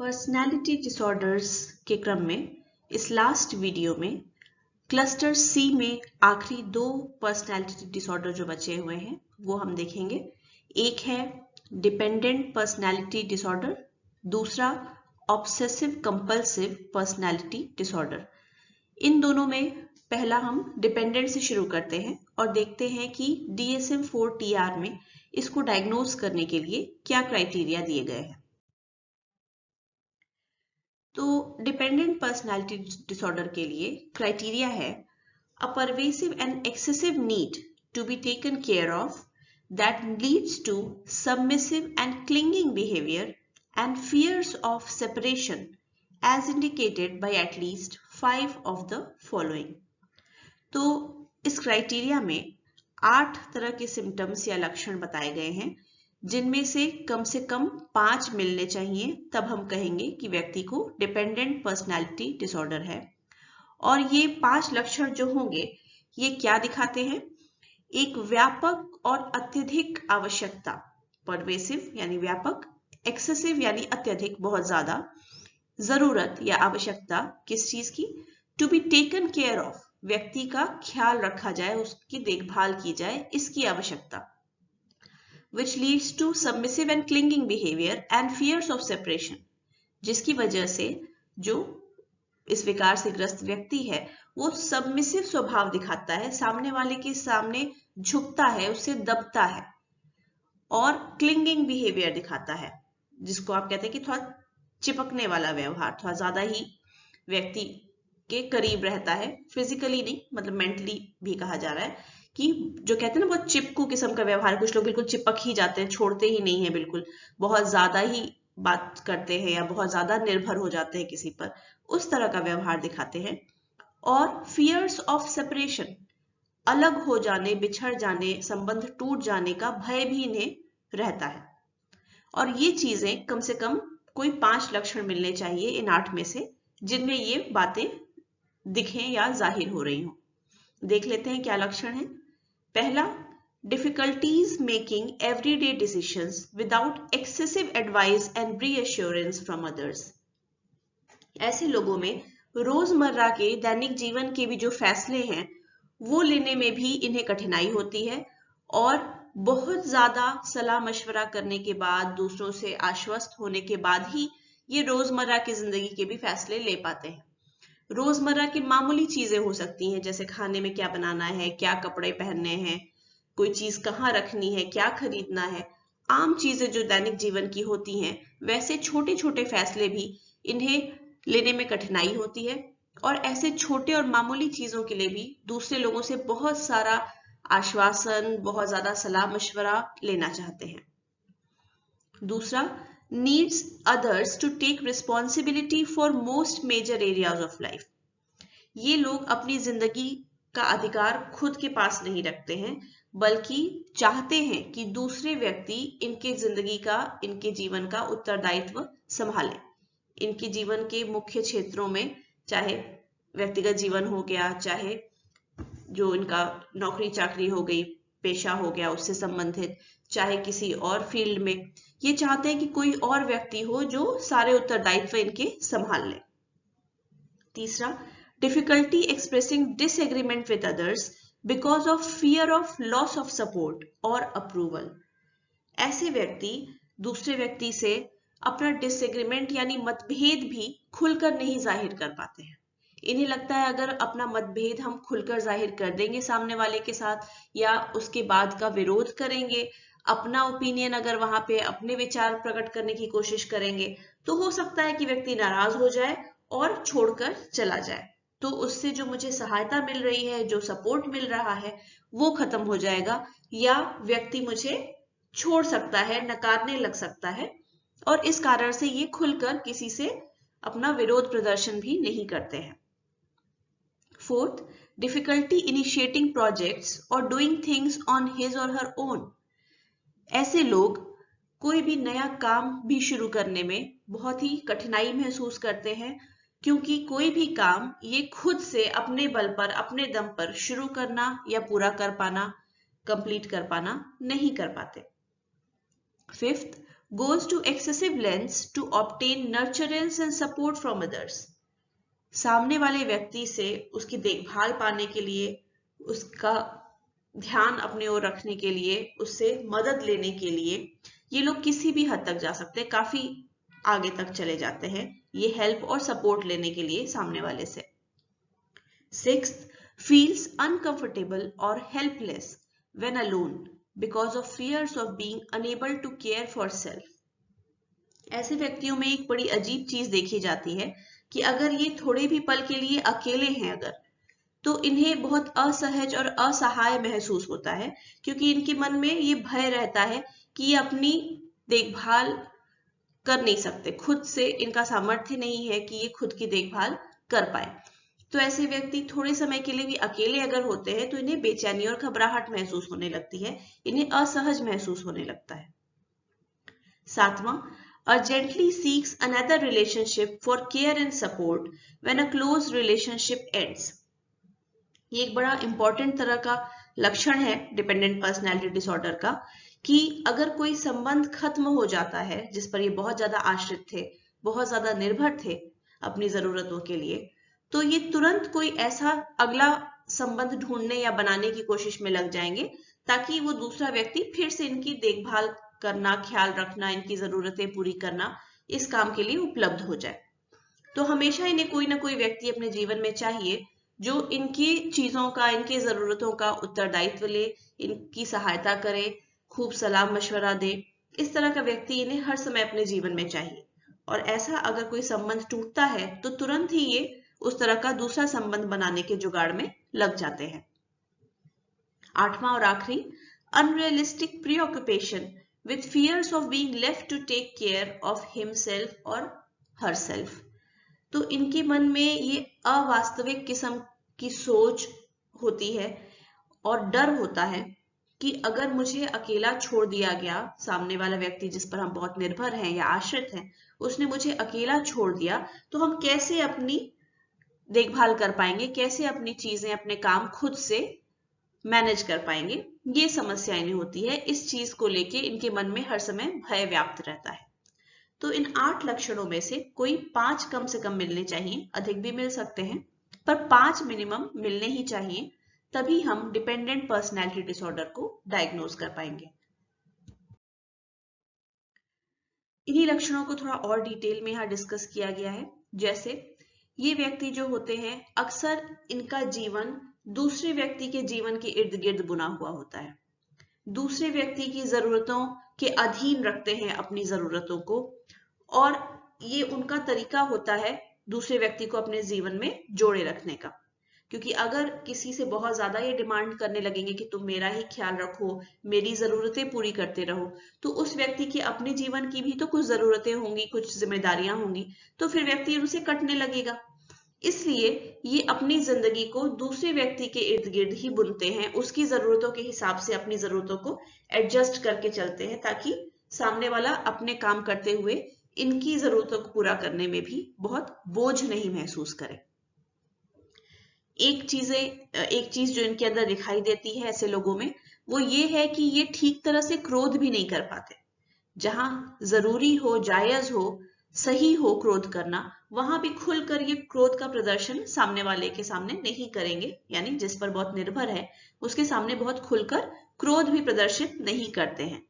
Personality disorders के क्रम में इस लास्ट वीडियो में क्लस्टर सी में आखिरी दो पर्सनैलिटी डिसऑर्डर जो बचे हुए हैं वो हम देखेंगे। एक है डिपेंडेंट पर्सनैलिटी डिसऑर्डर, दूसरा ऑब्सेसिव कंपल्सिव पर्सनैलिटी डिसऑर्डर। इन दोनों में पहला हम डिपेंडेंट से शुरू करते हैं और देखते हैं कि DSM-4 में इसको डायग्नोज करने के लिए क्या क्राइटेरिया दिए गए हैं। तो डिपेंडेंट पर्सनैलिटी डिसऑर्डर के लिए क्राइटेरिया है a pervasive and excessive need to be taken care of that leads to submissive and clinging behaviour and fears of separation as indicated by at least 5 of the following। तो इस criteria में 8 तरह के symptoms या लक्षण बताए गए हैं, जिनमें से कम 5 मिलने चाहिए, तब हम कहेंगे कि व्यक्ति को डिपेंडेंट पर्सनैलिटी डिसऑर्डर है। और ये 5 लक्षण जो होंगे ये क्या दिखाते हैं? एक व्यापक और अत्यधिक आवश्यकता, परवेसिव यानी व्यापक, एक्सेसिव यानी अत्यधिक बहुत ज्यादा, जरूरत या आवश्यकता किस चीज की? To be taken care of, व्यक्ति का ख्याल रखा जाए, उसकी देखभाल की जाए, इसकी आवश्यकता। Which leads to submissive and clinging behaviour and fears of separation, जिसकी वजह से जो इस विकार से ग्रस्त व्यक्ति है वो सबमिसिव स्वभाव दिखाता है, सामने वाले के सामने झुकता है, उससे दबता है, और क्लिंगिंग बिहेवियर दिखाता है, जिसको आप कहते हैं कि थोड़ा चिपकने वाला व्यवहार, थोड़ा ज्यादा ही व्यक्ति के करीब रहता है, फिजिकली नहीं मतलब मेंटली भी कहा जा रहा है कि जो कहते हैं ना बहुत चिपकू किस्म का व्यवहार, कुछ लोग बिल्कुल चिपक ही जाते हैं, छोड़ते ही नहीं है, बिल्कुल बहुत ज्यादा ही बात करते हैं या बहुत ज्यादा निर्भर हो जाते हैं किसी पर, उस तरह का व्यवहार दिखाते हैं। और फियर्स ऑफ सेपरेशन, अलग हो जाने, बिछड़ जाने, संबंध टूट जाने का भय भी इन्हें रहता है। और ये चीजें कम से कम कोई 5 लक्षण मिलने चाहिए इन 8 में से, जिनमें ये बातें दिखें या जाहिर हो रही हो। देख लेते हैं क्या लक्षण है। पहला, difficulties making everyday decisions without excessive advice and reassurance from others. ऐसे लोगों में रोजमर्रा के दैनिक जीवन के भी जो फैसले हैं वो लेने में भी इन्हें कठिनाई होती है, और बहुत ज्यादा सलाह मशवरा करने के बाद, दूसरों से आश्वस्त होने के बाद ही ये रोजमर्रा की जिंदगी के भी फैसले ले पाते हैं। रोजमर्रा की मामूली चीजें हो सकती हैं, जैसे खाने में क्या बनाना है, क्या कपड़े पहनने हैं, कोई चीज कहाँ रखनी है, क्या खरीदना है, आम चीजें जो दैनिक जीवन की होती हैं, वैसे छोटे छोटे फैसले भी इन्हें लेने में कठिनाई होती है, और ऐसे छोटे और मामूली चीजों के लिए भी दूसरे लोगों से बहुत सारा आश्वासन, बहुत ज्यादा सलाह मशवरा लेना चाहते हैं। दूसरा, needs others to take responsibility for most major areas of life. ये लोग अपनी जिंदगी का अधिकार खुद के पास नहीं रखते हैं, बल्कि चाहते हैं कि दूसरे व्यक्ति इनके जिंदगी का, इनके जीवन का उत्तरदायित्व संभालें। इनके जीवन के मुख्य क्षेत्रों में, चाहे व्यक्तिगत जीवन हो गया, चाहे जो इनका नौकरी चाकरी हो गई, पेशा हो गया उससे संबंधित, चाहे किसी और फील्ड में, ये चाहते हैं कि कोई और व्यक्ति हो जो सारे उत्तरदायित्व इनके संभाल ले। तीसरा, difficulty expressing disagreement with others because of fear of loss of support और अप्रूवल। ऐसे व्यक्ति दूसरे व्यक्ति से अपना डिसएग्रीमेंट यानी मतभेद भी खुलकर नहीं जाहिर कर पाते हैं। इन्हें लगता है अगर अपना मतभेद हम खुलकर जाहिर कर देंगे सामने वाले के साथ, या उसके बाद का विरोध करेंगे, अपना ओपिनियन अगर वहां पे अपने विचार प्रकट करने की कोशिश करेंगे, तो हो सकता है कि व्यक्ति नाराज हो जाए और छोड़कर चला जाए। तो उससे जो मुझे सहायता मिल रही है, जो सपोर्ट मिल रहा है, वो खत्म हो जाएगा, या व्यक्ति मुझे छोड़ सकता है, नकारने लग सकता है, और इस कारण से ये खुलकर किसी से अपना विरोध प्रदर्शन भी नहीं करते हैं। फोर्थ, डिफिकल्टी इनिशिएटिंग प्रोजेक्ट्स और डूइंग थिंग्स ऑन हिज और हर ओन। ऐसे लोग कोई भी नया काम भी शुरू करने में बहुत ही कठिनाई महसूस करते हैं, क्योंकि कोई भी काम ये खुद से अपने बल पर, अपने दम पर शुरू करना या पूरा कर पाना, कंप्लीट कर पाना नहीं कर पाते। Fifth, goes to excessive lengths to obtain nurturance and support from others. सामने वाले व्यक्ति से उसकी देखभाल पाने के लिए, उसका ध्यान अपने ओर रखने के लिए, उससे मदद लेने के लिए ये लोग किसी भी हद तक जा सकते हैं, काफी आगे तक चले जाते हैं ये हेल्प और सपोर्ट लेने के लिए सामने वाले से। 6th, feels uncomfortable or helpless when alone because of fears of being unable to care for self. ऐसे व्यक्तियों में एक बड़ी अजीब चीज देखी जाती है कि अगर ये थोड़े भी पल के लिए अकेले हैं अगर, तो इन्हें बहुत असहज और असहाय महसूस होता है, क्योंकि इनके मन में ये भय रहता है कि ये अपनी देखभाल कर नहीं सकते, खुद से इनका सामर्थ्य नहीं है कि ये खुद की देखभाल कर पाए। तो ऐसे व्यक्ति थोड़े समय के लिए भी अकेले अगर होते हैं तो इन्हें बेचैनी और घबराहट महसूस होने लगती है, इन्हें असहज महसूस होने लगता है। 7वां, urgently seeks another relationship for care and support when a close relationship ends. ये एक बड़ा इंपॉर्टेंट तरह का लक्षण है डिपेंडेंट पर्सनैलिटी डिसऑर्डर का, कि अगर कोई संबंध खत्म हो जाता है जिस पर ये बहुत ज्यादा आश्रित थे, बहुत ज्यादा निर्भर थे अपनी जरूरतों के लिए, तो ये तुरंत कोई ऐसा अगला संबंध ढूंढने या बनाने की कोशिश में लग जाएंगे ताकि वो दूसरा व्यक्ति फिर से इनकी देखभाल करना, ख्याल रखना, इनकी जरूरतें पूरी करना, इस काम के लिए उपलब्ध हो जाए। तो हमेशा इन्हें कोई ना कोई व्यक्ति अपने जीवन में चाहिए जो इनकी चीजों का, इनकी जरूरतों का उत्तरदायित्व ले, इनकी सहायता करे, खूब सलाह मशवरा दे। इस तरह का व्यक्ति इन्हें हर समय अपने जीवन में चाहिए, और ऐसा अगर कोई संबंध टूटता है तो तुरंत ही ये उस तरह का दूसरा संबंध बनाने के जुगाड़ में लग जाते हैं। 8वां और आखिरी, unrealistic preoccupation with fears of being left to take care of himself और हरसेल्फ। तो इनके मन में ये अवास्तविक किस्म की सोच होती है और डर होता है कि अगर मुझे अकेला छोड़ दिया गया, सामने वाला व्यक्ति जिस पर हम बहुत निर्भर हैं या आश्रित हैं, उसने मुझे अकेला छोड़ दिया, तो हम कैसे अपनी देखभाल कर पाएंगे, कैसे अपनी चीजें, अपने काम खुद से मैनेज कर पाएंगे। ये समस्या इन्हें होती है। इस चीज को लेके इनके मन में हर समय भय व्याप्त रहता है। तो इन 8 लक्षणों में से कोई 5 कम से कम मिलने चाहिए, अधिक भी मिल सकते हैं, पर 5 मिनिमम मिलने ही चाहिए, तभी हम डिपेंडेंट पर्सनैलिटी डिसऑर्डर को डायग्नोज कर पाएंगे। इन्हीं लक्षणों को थोड़ा और डिटेल में यहाँ डिस्कस किया गया है। जैसे ये व्यक्ति जो होते हैं, अक्सर इनका जीवन दूसरे व्यक्ति के जीवन के इर्द गिर्द बुना हुआ होता है, दूसरे व्यक्ति की जरूरतों के अधीन रखते हैं अपनी जरूरतों को, और ये उनका तरीका होता है दूसरे व्यक्ति को अपने जीवन में जोड़े रखने का। क्योंकि अगर किसी से बहुत ज्यादा ये डिमांड करने लगेंगे कि तुम मेरा ही ख्याल रखो, मेरी जरूरतें पूरी करते रहो, तो उस व्यक्ति के अपने जीवन की भी तो कुछ जरूरतें होंगी, कुछ जिम्मेदारियां होंगी, तो फिर व्यक्ति उनसे कटने लगेगा। इसलिए ये अपनी जिंदगी को दूसरे व्यक्ति के इर्द गिर्द ही बुनते हैं, उसकी जरूरतों के हिसाब से अपनी जरूरतों को एडजस्ट करके चलते हैं, ताकि सामने वाला अपने काम करते हुए इनकी जरूरतों को पूरा करने में भी बहुत बोझ नहीं महसूस करे। एक चीज जो इनके अंदर दिखाई देती है ऐसे लोगों में, वो ये है कि ये ठीक तरह से क्रोध भी नहीं कर पाते। जहां जरूरी हो, जायज हो, सही हो क्रोध करना, वहां भी खुलकर ये क्रोध का प्रदर्शन सामने वाले के सामने नहीं करेंगे, यानी जिस पर बहुत निर्भर है उसके सामने बहुत खुलकर क्रोध भी प्रदर्शित नहीं करते हैं।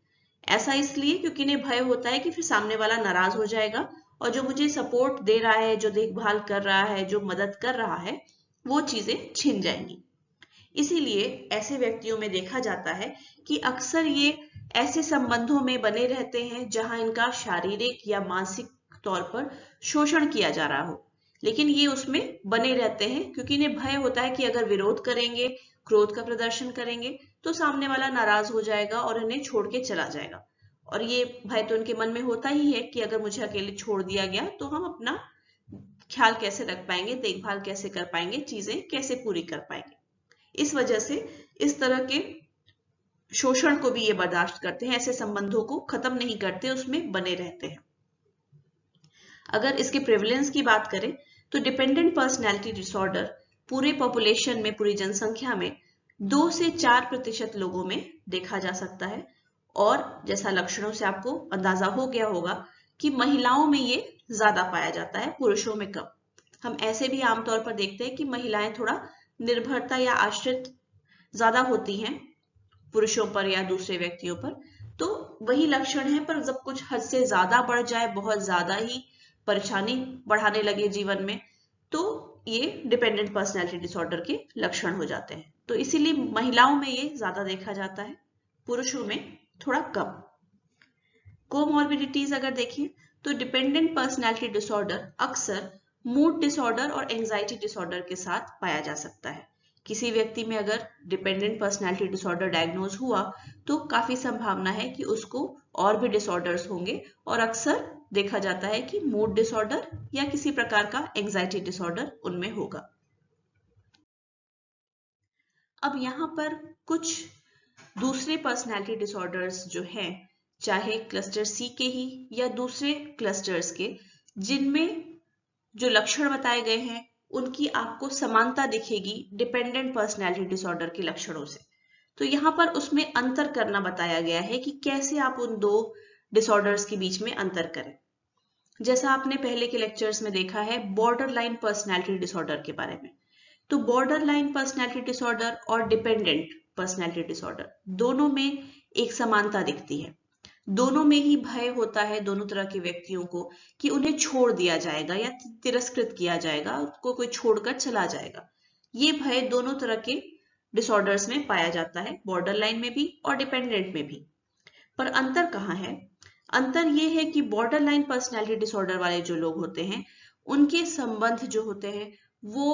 ऐसा इसलिए क्योंकि इन्हें भय होता है कि फिर सामने वाला नाराज हो जाएगा और जो मुझे सपोर्ट दे रहा है, जो देखभाल कर रहा है, जो मदद कर रहा है, वो चीजें छिन जाएंगी। इसीलिए ऐसे व्यक्तियों में देखा जाता है कि अक्सर ये ऐसे संबंधों में बने रहते हैं जहां इनका शारीरिक या मानसिक तौर पर शोषण किया जा रहा हो, लेकिन ये उसमें बने रहते हैं क्योंकि इन्हें भय होता है कि अगर विरोध करेंगे, क्रोध का प्रदर्शन करेंगे, तो सामने वाला नाराज हो जाएगा और इन्हें छोड़ के चला जाएगा। और ये भय तो इनके मन में होता ही है कि अगर मुझे अकेले छोड़ दिया गया तो हम अपना ख्याल कैसे रख पाएंगे, देखभाल कैसे कर पाएंगे, चीजें कैसे पूरी कर पाएंगे। इस वजह से इस तरह के शोषण को भी ये बर्दाश्त करते हैं, ऐसे संबंधों को खत्म नहीं करते, उसमें बने रहते हैं। अगर इसके प्रेवलेंस की बात करें तो डिपेंडेंट पर्सनैलिटी डिसऑर्डर पूरे पॉपुलेशन में, पूरी जनसंख्या में 2 से 4% लोगों में देखा जा सकता है, और जैसा लक्षणों से आपको अंदाजा हो गया होगा कि महिलाओं में ये ज्यादा पाया जाता है, पुरुषों में कम। हम ऐसे भी आमतौर पर देखते हैं कि महिलाएं थोड़ा निर्भरता या आश्रित ज्यादा होती हैं पुरुषों पर या दूसरे व्यक्तियों पर। तो वही लक्षण है, पर जब कुछ हद से ज्यादा बढ़ जाए, बहुत ज्यादा ही परेशानी बढ़ाने लगे जीवन में, तो ये डिपेंडेंट पर्सनैलिटी डिसऑर्डर के लक्षण हो जाते हैं। तो इसीलिए महिलाओं में ये ज्यादा देखा जाता है, पुरुषों में थोड़ा कम। कोमॉर्बिडिटीज अगर देखें तो डिपेंडेंट पर्सनैलिटी डिसऑर्डर अक्सर मूड डिसऑर्डर और एंजाइटी डिसऑर्डर के साथ पाया जा सकता है। किसी व्यक्ति में अगर डिपेंडेंट पर्सनैलिटी डिसऑर्डर डायग्नोज हुआ तो काफी संभावना है कि उसको और भी डिसऑर्डर्स होंगे, और अक्सर देखा जाता है कि मूड डिसऑर्डर या किसी प्रकार का एंजाइटी डिसऑर्डर उनमें होगा। अब यहाँ पर कुछ दूसरे पर्सनैलिटी डिसऑर्डर्स जो हैं, चाहे क्लस्टर सी के ही या दूसरे क्लस्टर्स के, जिनमें जो लक्षण बताए गए हैं उनकी आपको समानता दिखेगी डिपेंडेंट पर्सनैलिटी डिसऑर्डर के लक्षणों से। तो यहाँ पर उसमें अंतर करना बताया गया है कि कैसे आप उन दो डिसऑर्डर्स के बीच में अंतर करें। जैसा आपने पहले के लेक्चर्स में देखा है बॉर्डर लाइन पर्सनैलिटी डिसऑर्डर के बारे में, तो बॉर्डर लाइन पर्सनैलिटी डिसऑर्डर और डिपेंडेंट पर्सनैलिटी डिसऑर्डर दोनों में एक समानता दिखती है। दोनों में ही भय होता है दोनों तरह के व्यक्तियों को कि उन्हें छोड़ दिया जाएगा या तिरस्कृत किया जाएगा, उनको कोई छोड़कर चला जाएगा। ये भय दोनों तरह के डिसऑर्डर्स में पाया जाता है, बॉर्डर लाइन में भी और डिपेंडेंट में भी। पर अंतर कहाँ है? अंतर ये है कि बॉर्डर लाइन पर्सनैलिटी डिसऑर्डर वाले जो लोग होते हैं उनके संबंध जो होते हैं वो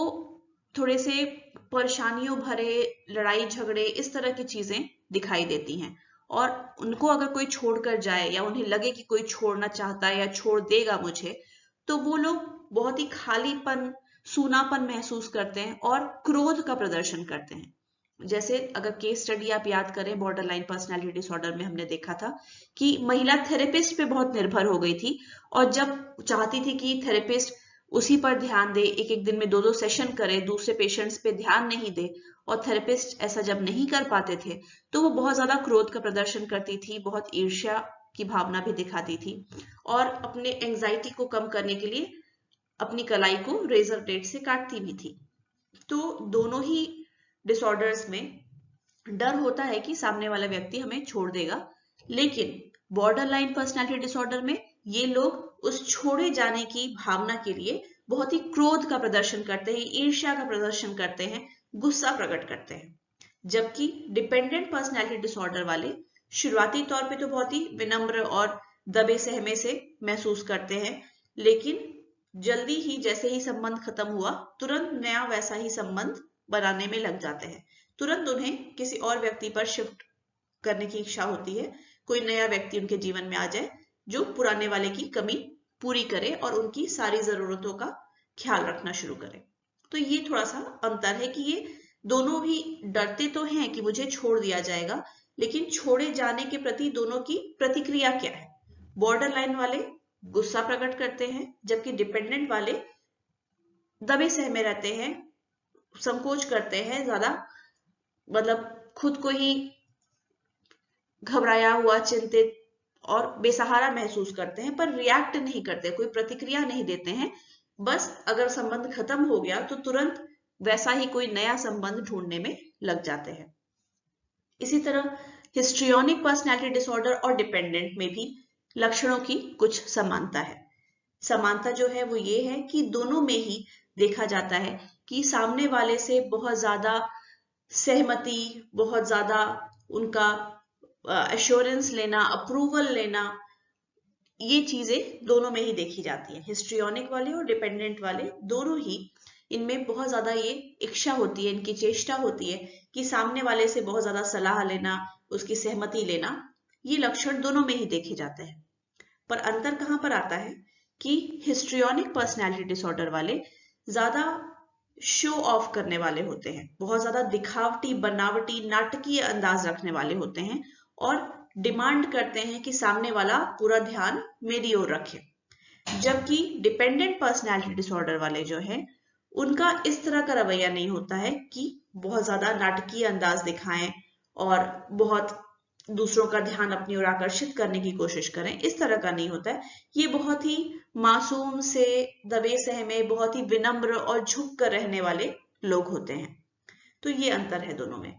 थोड़े से परेशानियों भरे, लड़ाई झगड़े, इस तरह की चीजें दिखाई देती हैं। और उनको अगर कोई छोड़कर जाए या उन्हें लगे कि कोई छोड़ना चाहता है या छोड़ देगा मुझे, तो वो लोग बहुत ही खालीपन, सूनापन महसूस करते हैं और क्रोध का प्रदर्शन करते हैं। जैसे अगर केस स्टडी आप याद करें बॉर्डर लाइन पर्सनैलिटी डिसऑर्डर में, हमने देखा था कि महिला थेरेपिस्ट पे बहुत निर्भर हो गई थी, और जब चाहती थी कि थेरेपिस्ट उसी पर ध्यान दे, एक एक दिन में 2-2 सेशन करे, दूसरे पेशेंट्स पे ध्यान नहीं दे, और थेरेपिस्ट ऐसा जब नहीं कर पाते थे तो वो बहुत ज्यादा क्रोध का प्रदर्शन करती थी, बहुत ईर्ष्या की भावना भी दिखाती थी, और अपने एंजाइटी को कम करने के लिए अपनी कलाई को रेजर ब्लेड से काटती भी थी। तो दोनों ही डिसऑर्डर्स में डर होता है कि सामने वाला व्यक्ति हमें छोड़ देगा, लेकिन बॉर्डर लाइन पर्सनैलिटी डिसऑर्डर में ये लोग उस छोड़े जाने की भावना के लिए बहुत ही क्रोध का प्रदर्शन करते हैं, ईर्ष्या का प्रदर्शन करते हैं, गुस्सा प्रकट करते हैं। जबकि डिपेंडेंट पर्सनैलिटी डिसऑर्डर वाले शुरुआती तौर पे तो बहुत ही विनम्र और दबे सहमे से महसूस करते हैं, लेकिन जल्दी ही जैसे ही संबंध खत्म हुआ तुरंत नया वैसा ही संबंध बनाने में लग जाते हैं। तुरंत उन्हें किसी और व्यक्ति पर शिफ्ट करने की इच्छा होती है, कोई नया व्यक्ति उनके जीवन में आ जाए जो पुराने वाले की कमी पूरी करे और उनकी सारी जरूरतों का ख्याल रखना शुरू करे। तो ये थोड़ा सा अंतर है कि ये दोनों भी डरते तो हैं कि मुझे छोड़ दिया जाएगा, लेकिन छोड़े जाने के प्रति दोनों की प्रतिक्रिया क्या है? बॉर्डर लाइन वाले गुस्सा प्रकट करते हैं, जबकि डिपेंडेंट वाले दबे सहमे रहते हैं, संकोच करते हैं, ज्यादा मतलब खुद को ही घबराया हुआ, चिंतित और बेसहारा महसूस करते हैं, पर रिएक्ट नहीं करते, कोई प्रतिक्रिया नहीं देते हैं। बस अगर संबंध खत्म हो गया तो तुरंत वैसा ही कोई नया संबंध ढूंढने में लग जाते हैं। इसी तरह हिस्ट्रियोनिक पर्सनैलिटी डिसऑर्डर और डिपेंडेंट में भी लक्षणों की कुछ समानता है। समानता जो है वो ये है कि दोनों में ही देखा जाता है कि सामने वाले से बहुत ज्यादा सहमति, बहुत ज्यादा उनका एश्योरेंस लेना, अप्रूवल लेना, ये चीजें दोनों में ही देखी जाती है। हिस्ट्रियोनिक वाले और डिपेंडेंट वाले दोनों ही, इनमें बहुत ज्यादा ये इच्छा होती है, इनकी चेष्टा होती है कि सामने वाले से बहुत ज्यादा सलाह लेना, उसकी सहमति लेना, ये लक्षण दोनों में ही देखे जाते हैं। पर अंतर कहाँ पर आता है कि हिस्ट्रियोनिक पर्सनैलिटी डिसऑर्डर वाले ज्यादा शो ऑफ करने वाले होते हैं, बहुत ज्यादा दिखावटी, बनावटी, नाटकीय अंदाज रखने वाले होते हैं और डिमांड करते हैं कि सामने वाला पूरा ध्यान मेरी ओर रखे। जबकि डिपेंडेंट पर्सनैलिटी डिसऑर्डर वाले जो हैं उनका इस तरह का रवैया नहीं होता है कि बहुत ज्यादा नाटकीय अंदाज दिखाएं और बहुत दूसरों का ध्यान अपनी ओर आकर्षित करने की कोशिश करें, इस तरह का नहीं होता है। ये बहुत ही मासूम से, दबे सहमे, बहुत ही विनम्र और झुक कर रहने वाले लोग होते हैं। तो ये अंतर है दोनों में।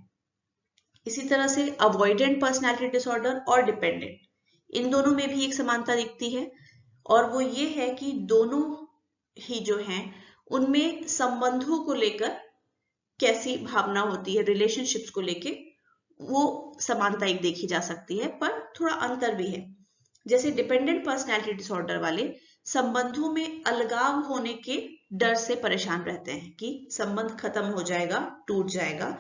इसी तरह से अवॉइडेंट पर्सनैलिटी डिसऑर्डर और डिपेंडेंट, इन दोनों में भी एक समानता दिखती है, और वो ये है कि दोनों ही जो हैं उनमें संबंधों को लेकर कैसी भावना होती है, रिलेशनशिप्स को लेके वो समानता एक देखी जा सकती है, पर थोड़ा अंतर भी है। जैसे डिपेंडेंट पर्सनैलिटी डिसऑर्डर वाले संबंधों में अलगाव होने के डर से परेशान रहते हैं कि संबंध खत्म हो जाएगा, टूट जाएगा।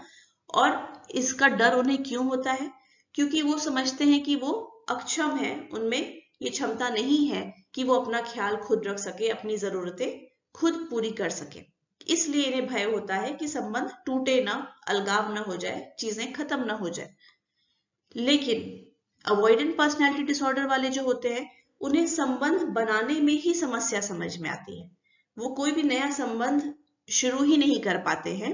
और इसका डर उन्हें क्यों होता है? क्योंकि वो समझते हैं कि वो अक्षम है, उनमें ये क्षमता नहीं है कि वो अपना ख्याल खुद रख सके, अपनी जरूरतें खुद पूरी कर सके। इसलिए इन्हें भय होता है कि संबंध टूटे ना, अलगाव ना हो जाए, चीजें खत्म ना हो जाए। लेकिन अवॉइडेंट पर्सनैलिटी डिसऑर्डर वाले जो होते हैं, उन्हें संबंध बनाने में ही समस्या समझ में आती है। वो कोई भी नया संबंध शुरू ही नहीं कर पाते हैं।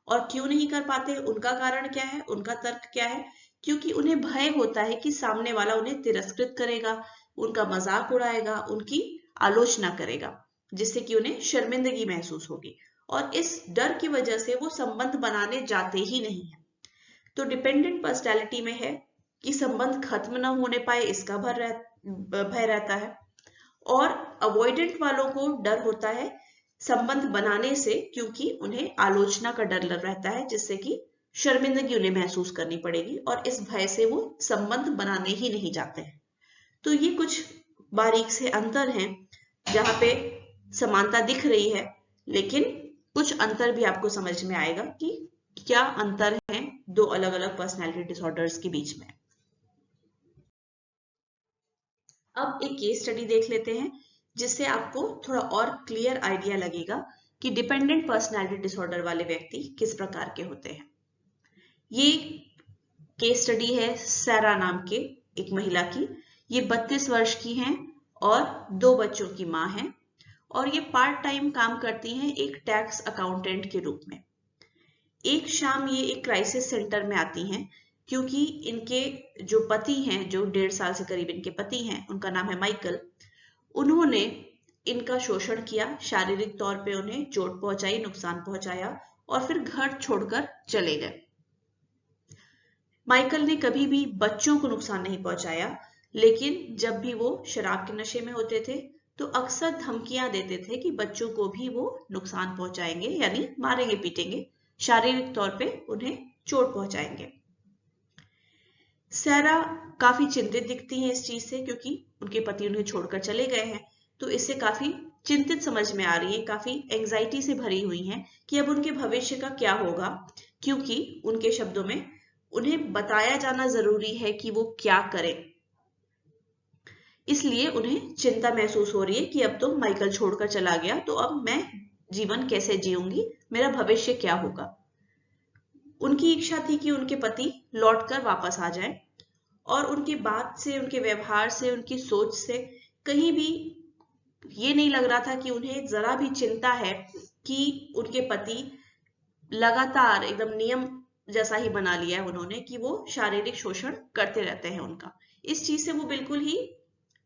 और क्यों नहीं कर पाते, उनका कारण क्या है, उनका तर्क क्या है? क्योंकि उन्हें भय होता है कि सामने वाला उन्हें तिरस्कृत करेगा, उनका मजाक उड़ाएगा, उनकी आलोचना करेगा, जिससे कि उन्हें शर्मिंदगी महसूस होगी। और इस डर की वजह से वो संबंध बनाने जाते ही नहीं है। तो डिपेंडेंट पर्सनैलिटी में है कि संबंध खत्म ना होने पाए, इसका भय रहता है। और अवॉइडेंट वालों को डर होता है संबंध बनाने से, क्योंकि उन्हें आलोचना का डर रहता है, जिससे कि शर्मिंदगी उन्हें महसूस करनी पड़ेगी, और इस भय से वो संबंध बनाने ही नहीं जाते हैं। तो ये कुछ बारीक से अंतर हैं जहां पे समानता दिख रही है, लेकिन कुछ अंतर भी आपको समझ में आएगा कि क्या अंतर है दो अलग अलग पर्सनैलिटी डिसऑर्डर्स के बीच में। अब एक केस स्टडी देख लेते हैं, जिससे आपको थोड़ा और क्लियर आइडिया लगेगा कि डिपेंडेंट पर्सनैलिटी डिसऑर्डर वाले व्यक्ति किस प्रकार के होते हैं। ये केस स्टडी है सैरा नाम के एक महिला की। ये 32 वर्ष की हैं और 2 बच्चों की माँ हैं, और ये पार्ट टाइम काम करती हैं एक टैक्स अकाउंटेंट के रूप में। एक शाम ये एक क्राइसिस सेंटर में आती हैं, क्योंकि इनके जो पति हैं, जो 1.5 साल से करीब इनके पति हैं, उनका नाम है माइकल, उन्होंने इनका शोषण किया, शारीरिक तौर पे उन्हें चोट पहुंचाई, नुकसान पहुंचाया, और फिर घर छोड़कर चले गए। माइकल ने कभी भी बच्चों को नुकसान नहीं पहुंचाया, लेकिन जब भी वो शराब के नशे में होते थे तो अक्सर धमकियां देते थे कि बच्चों को भी वो नुकसान पहुंचाएंगे, यानी मारेंगे, पीटेंगे, शारीरिक तौर पे उन्हें चोट पहुंचाएंगे। सैरा काफी चिंतित दिखती हैं इस चीज से, क्योंकि उनके पति उन्हें छोड़कर चले गए हैं। तो इससे काफी चिंतित समझ में आ रही है, काफी एंजाइटी से भरी हुई हैं कि अब उनके भविष्य का क्या होगा, क्योंकि उनके शब्दों में उन्हें बताया जाना जरूरी है कि वो क्या करें। इसलिए उन्हें चिंता महसूस हो रही है कि अब तो माइकल छोड़कर चला गया, तो अब मैं जीवन कैसे जीऊंगी, मेरा भविष्य क्या होगा। उनकी इच्छा थी कि उनके पति लौटकर वापस आ जाएं, और उनकी बात से, उनके व्यवहार से, उनकी सोच से कहीं भी ये नहीं लग रहा था कि उन्हें जरा भी चिंता है कि उनके पति लगातार एकदम नियम जैसा ही बना लिया है उन्होंने कि वो शारीरिक शोषण करते रहते हैं उनका। इस चीज से वो बिल्कुल ही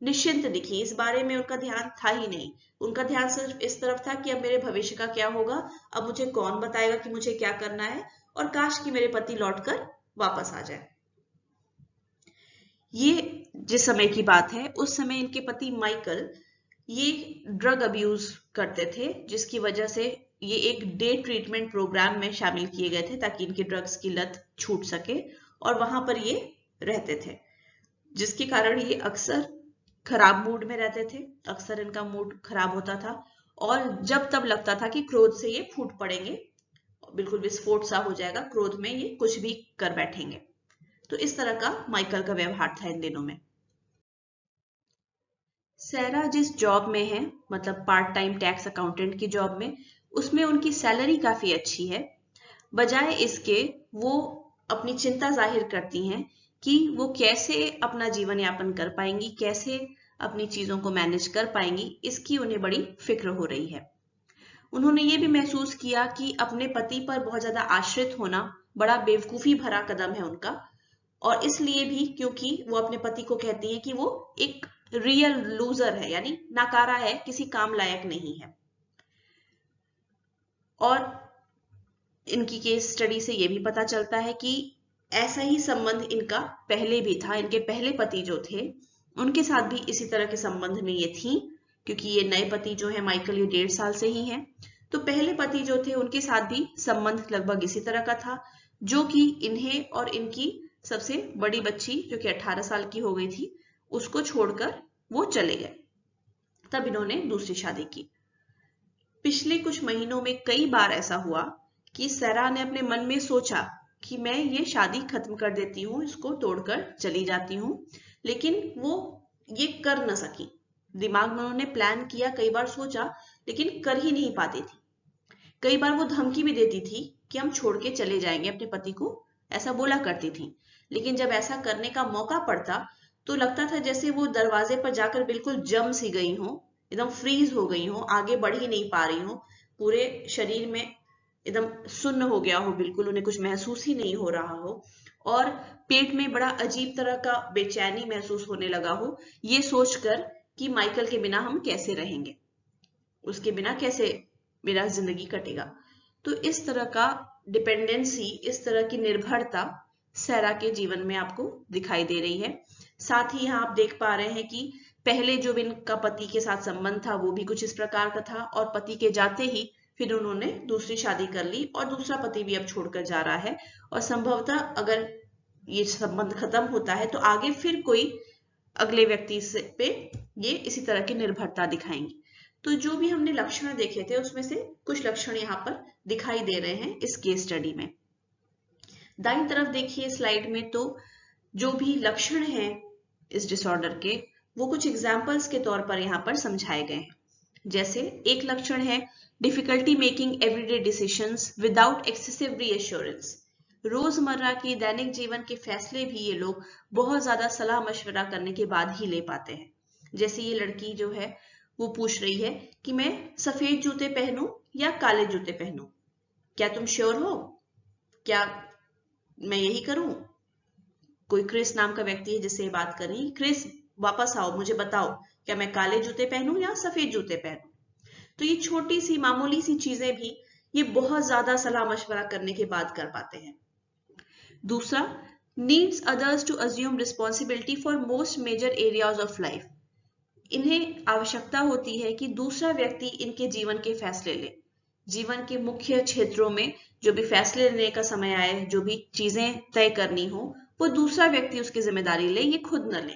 निश्चिंत दिखी, इस बारे में उनका ध्यान था ही नहीं। उनका ध्यान सिर्फ इस तरफ था कि अब मेरे भविष्य का क्या होगा, अब मुझे कौन बताएगा कि मुझे क्या करना है, और काश कि मेरे पति लौटकर वापस आ जाए। ये जिस समय की बात है, उस समय इनके पति माइकल ये ड्रग अब्यूज करते थे, जिसकी वजह से ये एक डे ट्रीटमेंट प्रोग्राम में शामिल किए गए थे ताकि इनकी ड्रग्स की लत छूट सके, और वहां पर ये रहते थे, जिसके कारण ये अक्सर खराब मूड में रहते थे, अक्सर इनका मूड खराब होता था, और जब तब लगता था कि क्रोध से ये फूट पड़ेंगे, बिल्कुल विस्फोट सा हो जाएगा, क्रोध में ये कुछ भी कर बैठेंगे। तो इस तरह का माइकल का व्यवहार था इन दिनों में। सैरा जिस जॉब में है, मतलब पार्ट टाइम टैक्स अकाउंटेंट की जॉब में, उसमें उनकी सैलरी काफी अच्छी है। बजाय इसके वो अपनी चिंता जाहिर करती हैं कि वो कैसे अपना जीवन यापन कर पाएंगी, कैसे अपनी चीजों को मैनेज कर पाएंगी, इसकी उन्हें बड़ी फिक्र हो रही है। उन्होंने ये भी महसूस किया कि अपने पति पर बहुत ज्यादा आश्रित होना बड़ा बेवकूफी भरा कदम है उनका, और इसलिए भी क्योंकि वो अपने पति को कहती है कि वो एक रियल लूजर है, यानी नाकारा है, किसी काम लायक नहीं है। और इनकी केस स्टडी से ये भी पता चलता है कि ऐसा ही संबंध इनका पहले भी था। इनके पहले पति जो थे उनके साथ भी इसी तरह के संबंध में ये थी, क्योंकि ये नए पति जो है माइकल, ये 1.5 साल से ही हैं। तो पहले पति जो थे उनके साथ भी संबंध लगभग इसी तरह का था, जो कि इन्हें और इनकी सबसे बड़ी बच्ची जो कि 18 साल की हो गई थी उसको छोड़कर वो चले गए। तब इन्होंने दूसरी शादी की। पिछले कुछ महीनों में कई बार ऐसा हुआ कि सैरा ने अपने मन में सोचा कि मैं ये शादी खत्म कर देती हूँ, इसको तोड़कर चली जाती हूँ, लेकिन वो ये कर न सकी। दिमाग में उन्होंने प्लान किया, कई बार सोचा, लेकिन कर ही नहीं पाती थी। कई बार वो धमकी भी देती थी कि हम छोड़ के चले जाएंगे अपने पति को, ऐसा बोला करती थी। लेकिन जब ऐसा करने का मौका पड़ता तो लगता था जैसे वो दरवाजे पर जाकर बिल्कुल जम सी गई हो, एकदम फ्रीज हो गई हो, आगे बढ़ ही नहीं पा रही हो, पूरे शरीर में एकदम सुन्न हो गया हो, बिल्कुल उन्हें कुछ महसूस ही नहीं हो रहा हो, और पेट में बड़ा अजीब तरह का बेचैनी महसूस होने लगा हो, ये सोचकर कि माइकल के बिना हम कैसे रहेंगे, उसके बिना कैसे मेरा जिंदगी कटेगा। तो इस तरह का डिपेंडेंसी, इस तरह की निर्भरता सैरा के जीवन में आपको दिखाई दे रही है। साथ ही यहाँ आप देख पा रहे हैं कि पहले जो इनका पति के साथ संबंध था वो भी कुछ इस प्रकार का था, और पति के जाते ही फिर उन्होंने दूसरी शादी कर ली और दूसरा पति भी अब छोड़कर जा रहा है। और संभवतः अगर ये संबंध खत्म होता है तो आगे फिर कोई अगले व्यक्ति से पे ये इसी तरह की निर्भरता दिखाएंगी। तो जो भी हमने लक्षण देखे थे उसमें से कुछ लक्षण यहाँ पर दिखाई दे रहे हैं इस केस स्टडी में। दाईं तरफ देखिए स्लाइड में, तो जो भी लक्षण हैं इस डिसऑर्डर के वो कुछ एग्जाम्पल्स के तौर पर यहाँ पर समझाए गए हैं। जैसे एक लक्षण है difficulty making everyday decisions without excessive reassurance. रोजमर्रा के दैनिक जीवन के फैसले भी ये लोग बहुत ज्यादा सलाह मशवरा करने के बाद ही ले पाते हैं। जैसे ये लड़की जो है वो पूछ रही है कि मैं सफेद जूते पहनूं या काले जूते पहनूं, क्या तुम श्योर हो, क्या मैं यही करूं? कोई क्रिस नाम का व्यक्ति है जिससे बात कर रही, क्रिस वापस आओ, मुझे बताओ क्या मैं काले जूते पहनूं या सफेद जूते पहनूं। तो ये छोटी सी मामूली सी चीजें भी ये बहुत ज्यादा सलाह मशवरा करने के बाद कर पाते हैं। दूसरा, needs others to assume responsibility for most major areas of life. इन्हें आवश्यकता होती है कि दूसरा व्यक्ति इनके जीवन के फैसले ले। जीवन के मुख्य क्षेत्रों में जो भी फैसले लेने का समय आए, जो भी चीजें तय करनी हो, वो दूसरा व्यक्ति उसकी जिम्मेदारी ले, ये खुद न ले।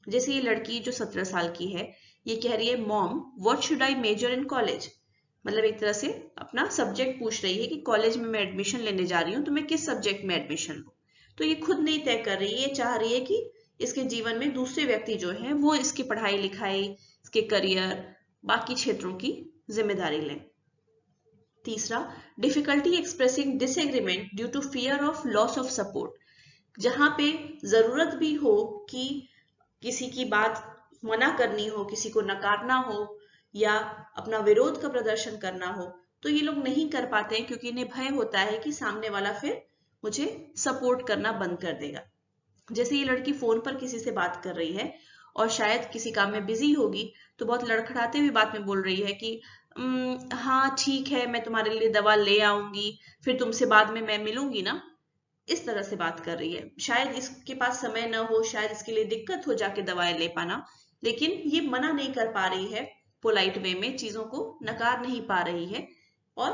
जैसे ये लड़की जो 17 साल की है, ये कह रही है mom what should I major in college. मतलब एक तरह से अपना सब्जेक्ट पूछ रही है कि कॉलेज में मैं एडमिशन लेने जा रही हूँ तो मैं किस सब्जेक्ट में एडमिशन लूँ। तो ये खुद नहीं तय कर रही है, ये चाह रही है कि इसके जीवन में दूसरे व्यक्ति जो है वो इसकी पढ़ाई लिखाई, इसके करियर, बाकी क्षेत्रों की जिम्मेदारी लें। तीसरा, difficulty expressing disagreement due to fear of loss of support. जहां पे जरूरत भी हो कि किसी की बात मना करनी हो, किसी को नकारना हो या अपना विरोध का प्रदर्शन करना हो, तो ये लोग नहीं कर पाते हैं क्योंकि इन्हें भय होता है कि सामने वाला फिर मुझे सपोर्ट करना बंद कर देगा। जैसे ये लड़की फोन पर किसी से बात कर रही है और शायद किसी काम में बिजी होगी, तो बहुत लड़खड़ाते हुए बात में बोल रही है कि हाँ ठीक है, मैं तुम्हारे लिए दवा ले आऊंगी, फिर तुमसे बाद में मैं मिलूंगी ना। इस तरह से बात कर रही है। शायद इसके पास समय न हो, शायद इसके लिए दिक्कत हो जाके दवाएं ले पाना, लेकिन ये मना नहीं कर पा रही है पोलाइट वे में, चीजों को नकार नहीं पा रही है और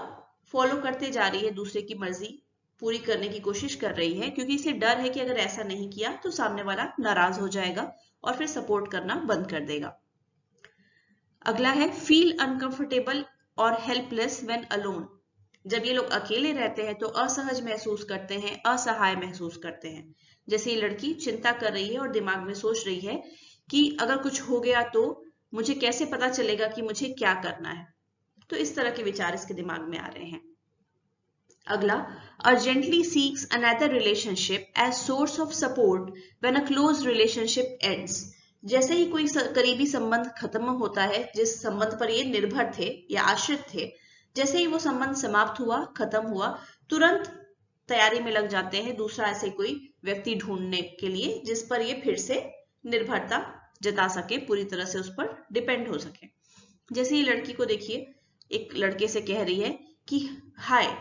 फॉलो करते जा रही है, दूसरे की मर्जी पूरी करने की कोशिश कर रही है, क्योंकि इसे डर है कि अगर ऐसा नहीं किया तो सामने वाला नाराज हो जाएगा और फिर सपोर्ट करना बंद कर देगा। अगला है फील अनकंफर्टेबल और हेल्पलेस व्हेन अलोन। जब ये लोग अकेले रहते हैं तो असहज महसूस करते हैं, असहाय महसूस करते हैं। जैसे ये लड़की चिंता कर रही है और दिमाग में सोच रही है कि अगर कुछ हो गया तो मुझे कैसे पता चलेगा कि मुझे क्या करना है। तो इस तरह के विचार इसके दिमाग में आ रहे हैं। अगला, urgently seeks another relationship as source of support when a close relationship ends. जैसे ही कोई करीबी संबंध खत्म होता है, जिस संबंध पर ये निर्भर थे या आश्रित थे, जैसे ही वो संबंध समाप्त हुआ, खत्म हुआ, तुरंत तैयारी में लग जाते हैं दूसरा ऐसे कोई व्यक्ति ढूंढने के लिए जिस पर ये फिर से निर्भरता जता सके, पूरी तरह से उस पर डिपेंड हो सके। जैसे ये लड़की को देखिए, एक लड़के से कह रही है कि हाय,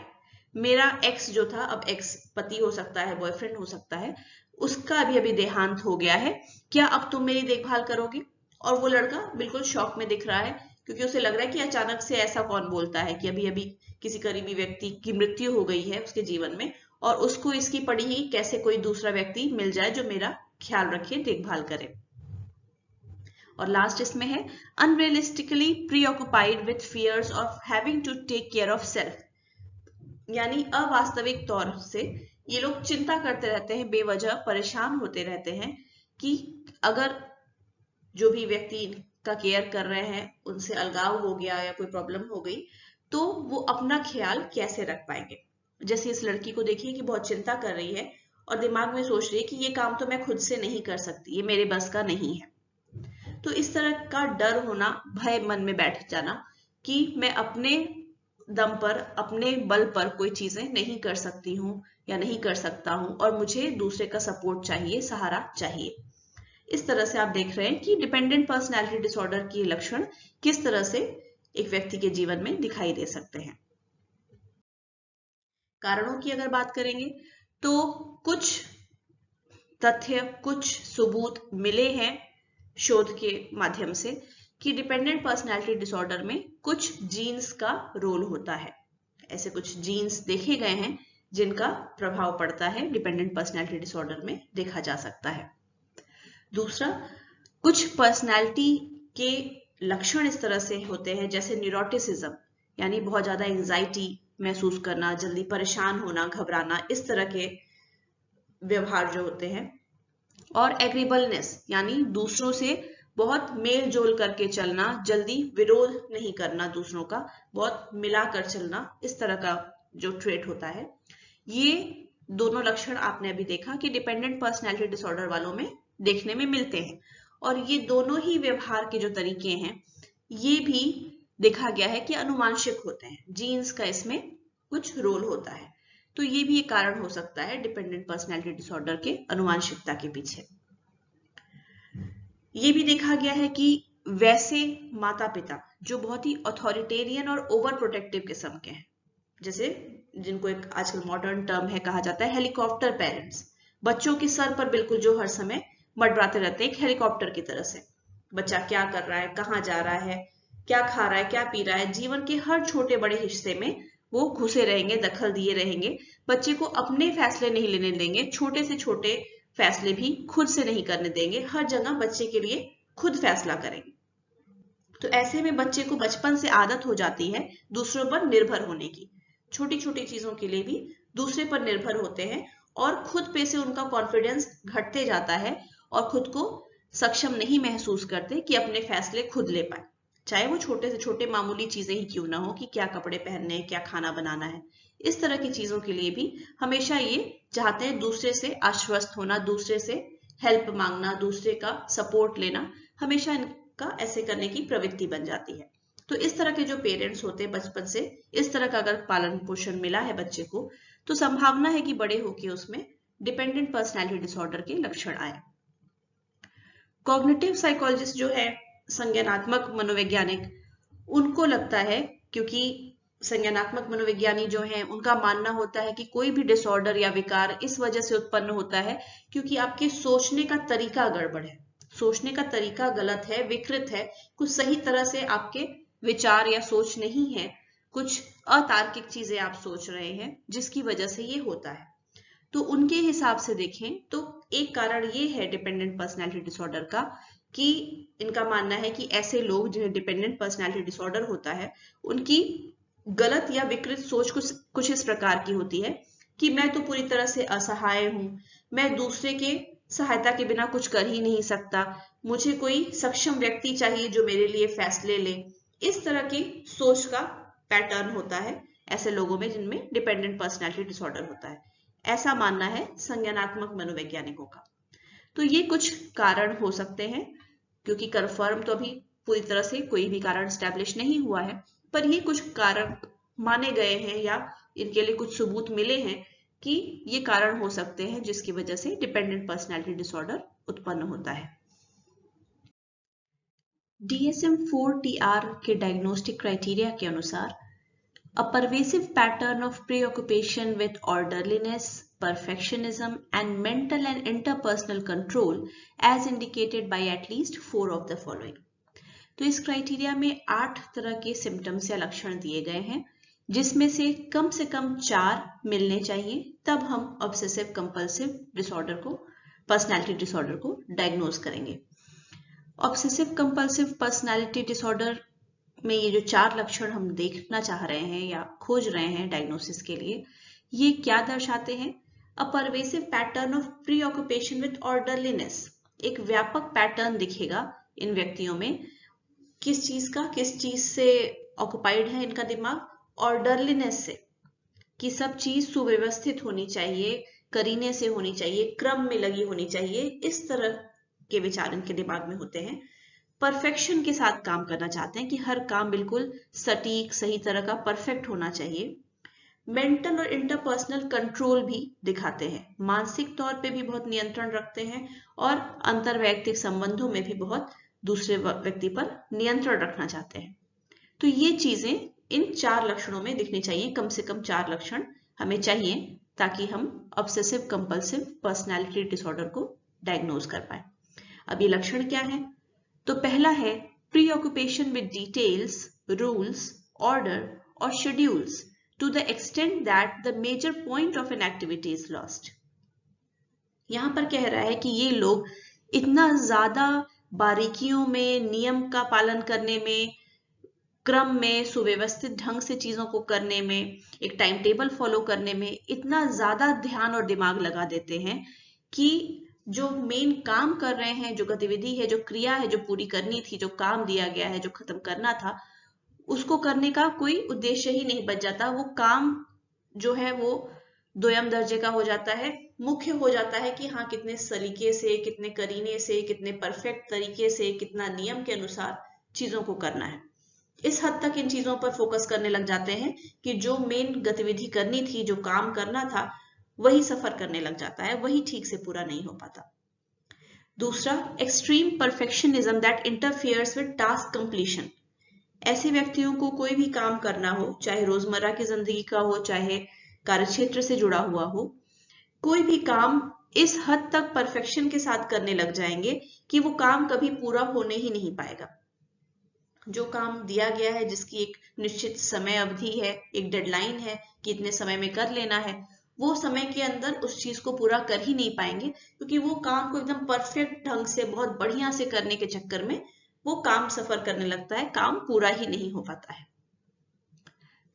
मेरा एक्स जो था, अब एक्स पति हो सकता है, बॉयफ्रेंड हो सकता है, उसका अभी अभी देहांत हो गया है, क्या अब तुम मेरी देखभाल करोगे? और वो लड़का बिल्कुल शॉक में दिख रहा है, क्योंकि उसे लग रहा है कि अचानक से ऐसा कौन बोलता है कि अभी अभी किसी करीबी व्यक्ति की मृत्यु हो गई है उसके जीवन में, और उसको इसकी पड़ी ही कैसे कोई दूसरा व्यक्ति मिल जाए जो मेरा ख्याल रखे, देखभाल करे। और लास्ट इसमें है unrealistically preoccupied with fears of having to take care of self, यानी अवास्तविक तौर से ये लोग चिंता करते रहते हैं, बेवजह परेशान होते रहते हैं कि अगर जो भी व्यक्ति का केयर कर रहे हैं उनसे अलगाव हो गया या कोई प्रॉब्लम हो गई तो वो अपना ख्याल कैसे रख पाएंगे। जैसे इस लड़की को देखिए कि बहुत चिंता कर रही है और दिमाग में सोच रही है कि ये काम तो मैं खुद से नहीं कर सकती, ये मेरे बस का नहीं है। तो इस तरह का डर होना, भय मन में बैठ जाना कि मैं अपने दम पर, अपने बल पर कोई चीजें नहीं कर सकती हूँ या नहीं कर सकता हूँ और मुझे दूसरे का सपोर्ट चाहिए, सहारा चाहिए। इस तरह से आप देख रहे हैं कि डिपेंडेंट पर्सनैलिटी डिसऑर्डर के लक्षण किस तरह से एक व्यक्ति के जीवन में दिखाई दे सकते हैं। कारणों की अगर बात करेंगे तो कुछ तथ्य, कुछ सबूत मिले हैं शोध के माध्यम से कि डिपेंडेंट पर्सनैलिटी डिसऑर्डर में कुछ जीन्स का रोल होता है। ऐसे कुछ जीन्स देखे गए हैं जिनका प्रभाव पड़ता है, डिपेंडेंट पर्सनैलिटी डिसऑर्डर में देखा जा सकता है। दूसरा, कुछ पर्सनैलिटी के लक्षण इस तरह से होते हैं जैसे न्यूरोटिसिज्म, यानी बहुत ज्यादा एंजाइटी महसूस करना, जल्दी परेशान होना, घबराना, इस तरह के व्यवहार जो होते हैं। और एग्रीबलनेस, यानी दूसरों से बहुत मेल जोल करके चलना, जल्दी विरोध नहीं करना दूसरों का, बहुत मिलाकर चलना, इस तरह का जो ट्रेट होता है। ये दोनों लक्षण आपने अभी देखा कि डिपेंडेंट पर्सनैलिटी डिसऑर्डर वालों में देखने में मिलते हैं। और ये दोनों ही व्यवहार के जो तरीके हैं ये भी देखा गया है कि अनुवांशिक होते हैं, जीन्स का इसमें कुछ रोल होता है। तो ये भी एक कारण हो सकता है डिपेंडेंट पर्सनैलिटी डिसऑर्डर के अनुवांशिकता के पीछे। ये भी देखा गया है कि वैसे माता पिता जो बहुत ही अथॉरिटेरियन और ओवर प्रोटेक्टिव किस्म के हैं, जैसे जिनको एक आजकल मॉडर्न टर्म है कहा जाता है हेलीकॉप्टर पेरेंट्स, बच्चों के सर पर बिल्कुल जो हर समय मंडराते रहते हैं एक हेलीकॉप्टर की तरह से, बच्चा क्या कर रहा है, कहाँ जा रहा है, क्या खा रहा है, क्या पी रहा है, जीवन के हर छोटे बड़े हिस्से में वो घुसे रहेंगे, दखल दिए रहेंगे, बच्चे को अपने फैसले नहीं लेने देंगे, छोटे से छोटे फैसले भी खुद से नहीं करने देंगे, हर जगह बच्चे के लिए खुद फैसला करेंगे। तो ऐसे में बच्चे को बचपन से आदत हो जाती है दूसरों पर निर्भर होने की, छोटी छोटी चीजों के लिए भी दूसरे पर निर्भर होते हैं और खुद पे से उनका कॉन्फिडेंस घटते जाता है और खुद को सक्षम नहीं महसूस करते कि अपने फैसले खुद ले पाए, चाहे वो छोटे से छोटे मामूली चीजें ही क्यों ना हो कि क्या कपड़े पहनने हैं, क्या खाना बनाना है, इस तरह की चीजों के लिए भी हमेशा ये चाहते हैं दूसरे से आश्वस्त होना, दूसरे से हेल्प मांगना, दूसरे का सपोर्ट लेना, हमेशा इनका ऐसे करने की प्रवृत्ति बन जाती है। तो इस तरह के जो पेरेंट्स होते हैं बचपन से इस तरह का अगर पालन पोषण मिला है बच्चे को तो संभावना है कि बड़े होके उसमें डिपेंडेंट पर्सनैलिटी डिसऑर्डर के लक्षण आए। कॉग्निटिव साइकोलॉजिस्ट जो है, संज्ञानात्मक मनोवैज्ञानिक, उनको लगता है, क्योंकि संज्ञानात्मक मनोविज्ञानी जो हैं उनका मानना होता है कि कोई भी डिसऑर्डर या विकार इस वजह से उत्पन्न होता है क्योंकि आपके सोचने का तरीका गड़बड़ है, सोचने का तरीका गलत है, विकृत है, कुछ सही तरह से आपके विचार या सोच नहीं है, कुछ अतार्किक चीजें आप सोच रहे हैं जिसकी वजह से ये होता है। तो उनके हिसाब से देखें तो एक कारण ये है डिपेंडेंट पर्सनैलिटी डिसऑर्डर का कि इनका मानना है कि ऐसे लोग जिन्हें डिपेंडेंट पर्सनैलिटी डिसऑर्डर होता है उनकी गलत या विकृत सोच कुछ इस प्रकार की होती है कि मैं तो पूरी तरह से असहाय हूं, मैं दूसरे के सहायता के बिना कुछ कर ही नहीं सकता, मुझे कोई सक्षम व्यक्ति चाहिए जो मेरे लिए फैसले ले। इस तरह की सोच का पैटर्न होता है ऐसे लोगों में जिनमें डिपेंडेंट पर्सनैलिटी डिसऑर्डर होता है, ऐसा मानना है संज्ञानात्मक मनोवैज्ञानिकों का। तो ये कुछ कारण हो सकते हैं, क्योंकि कंफर्म तो अभी पूरी तरह से कोई भी कारण स्टैब्लिश नहीं हुआ है, पर ये कुछ कारण माने गए हैं या इनके लिए कुछ सबूत मिले हैं कि ये कारण हो सकते हैं जिसकी वजह से डिपेंडेंट पर्सनैलिटी डिसऑर्डर उत्पन्न होता है। DSM-4 के डायग्नोस्टिक क्राइटेरिया के अनुसार a pervasive pattern of preoccupation with orderliness, perfectionism and mental and interpersonal control as indicated by at least 4 of the following। तो इस क्राइटेरिया में 8 तरह के सिम्टम्स या लक्षण दिए गए हैं, जिसमें से कम 4 मिलने चाहिए, तब हम ऑब्सेसिव कंपल्सिव डिसऑर्डर को, पर्सनैलिटी डिसऑर्डर को डायग्नोज करेंगे। ऑब्सेसिव कंपल्सिव पर्सनैलिटी डिसऑर्डर में ये जो 4 लक्षण हम देखना चाह रहे हैं या खोज रहे हैं डायग्नोसिस के लिए, ये क्या दर्शाते हैं? A pervasive pattern of preoccupation with orderliness, एक व्यापक पैटर्न दिखेगा इन व्यक्तियों में। किस चीज से ऑक्युपाइड है इनका दिमाग? ऑर्डरलीनेस से, कि सब चीज सुव्यवस्थित होनी चाहिए, करीने से होनी चाहिए, क्रम में लगी होनी चाहिए, इस तरह के विचार इनके दिमाग में होते हैं। परफेक्शन के साथ काम करना चाहते हैं कि हर काम बिल्कुल सटीक, सही तरह का परफेक्ट होना चाहिए। मेंटल और इंटरपर्सनल कंट्रोल भी दिखाते हैं, मानसिक तौर पे भी बहुत नियंत्रण रखते हैं और अंतर्वैयक्तिक संबंधों में भी बहुत दूसरे व्यक्ति पर नियंत्रण रखना चाहते हैं। तो ये चीजें इन 4 लक्षणों में दिखनी चाहिए, कम से कम 4 लक्षण हमें चाहिए ताकि हम ऑब्सेसिव कंपल्सिव पर्सनैलिटी डिसऑर्डर को डायग्नोज कर पाए। अब ये लक्षण क्या है? तो पहला है preoccupation with details, rules, order और schedules to the extent that the major point of an activity is lost. यहां पर कह रहा है कि ये लोग इतना ज्यादा बारीकियों में, नियम का पालन करने में, क्रम में, सुव्यवस्थित ढंग से चीजों को करने में, एक टाइम टेबल फॉलो करने में इतना ज्यादा ध्यान और दिमाग लगा देते हैं कि जो मेन काम कर रहे हैं, जो गतिविधि है, जो क्रिया है, जो पूरी करनी थी, जो काम दिया गया है, जो खत्म करना था, उसको करने का कोई उद्देश्य ही नहीं बच जाता। वो काम जो है वो दोयम दर्जे का हो जाता है, मुख्य हो जाता है कि हाँ कितने सलीके से, कितने करीने से, कितने परफेक्ट तरीके से, कितना नियम के अनुसार चीजों को करना है। इस हद तक इन चीजों पर फोकस करने लग जाते हैं कि जो मेन गतिविधि करनी थी, जो काम करना था, वही सफर करने लग जाता है, वही ठीक से पूरा नहीं हो पाता। दूसरा, extreme perfectionism that interferes with task completion. ऐसे व्यक्तियों को कोई भी काम करना हो, चाहे रोजमर्रा की जिंदगी का हो, चाहे कार्यक्षेत्र से जुड़ा हुआ हो, कोई भी काम इस हद तक परफेक्शन के साथ करने लग जाएंगे कि वो काम कभी पूरा होने ही नहीं पाएगा। जो काम दिया गया है, जिसकी एक निश्चित समय अवधि है, एक डेडलाइन है कि इतने समय में कर लेना है, वो समय के अंदर उस चीज को पूरा कर ही नहीं पाएंगे, क्योंकि वो काम को एकदम परफेक्ट ढंग से, बहुत बढ़िया से करने के चक्कर में वो काम सफर करने लगता है, काम पूरा ही नहीं हो पाता है।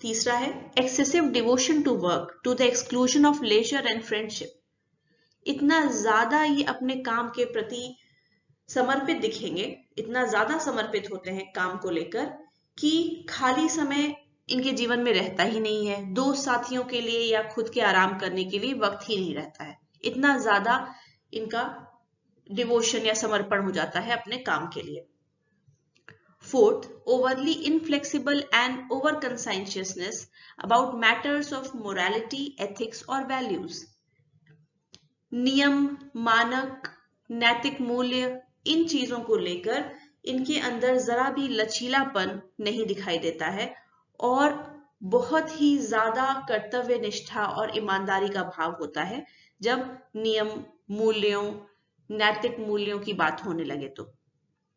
तीसरा है excessive devotion to work to the exclusion of leisure and friendship. इतना ज्यादा ये अपने काम के प्रति समर्पित दिखेंगे, इतना ज्यादा समर्पित होते हैं काम को लेकर कि खाली समय इनके जीवन में रहता ही नहीं है, दोस्त साथियों के लिए या खुद के आराम करने के लिए वक्त ही नहीं रहता है। इतना ज्यादा इनका डिवोशन या समर्पण हो जाता है अपने काम के लिए। Fourth, overly inflexible and over consciousness about matters of morality, ethics और वैल्यूज। नियम, मानक, नैतिक मूल्य, इन चीजों को लेकर इनके अंदर जरा भी लचीलापन नहीं दिखाई देता है और बहुत ही ज्यादा कर्तव्य निष्ठा और ईमानदारी का भाव होता है जब नियम, मूल्यों, नैतिक मूल्यों की बात होने लगे। तो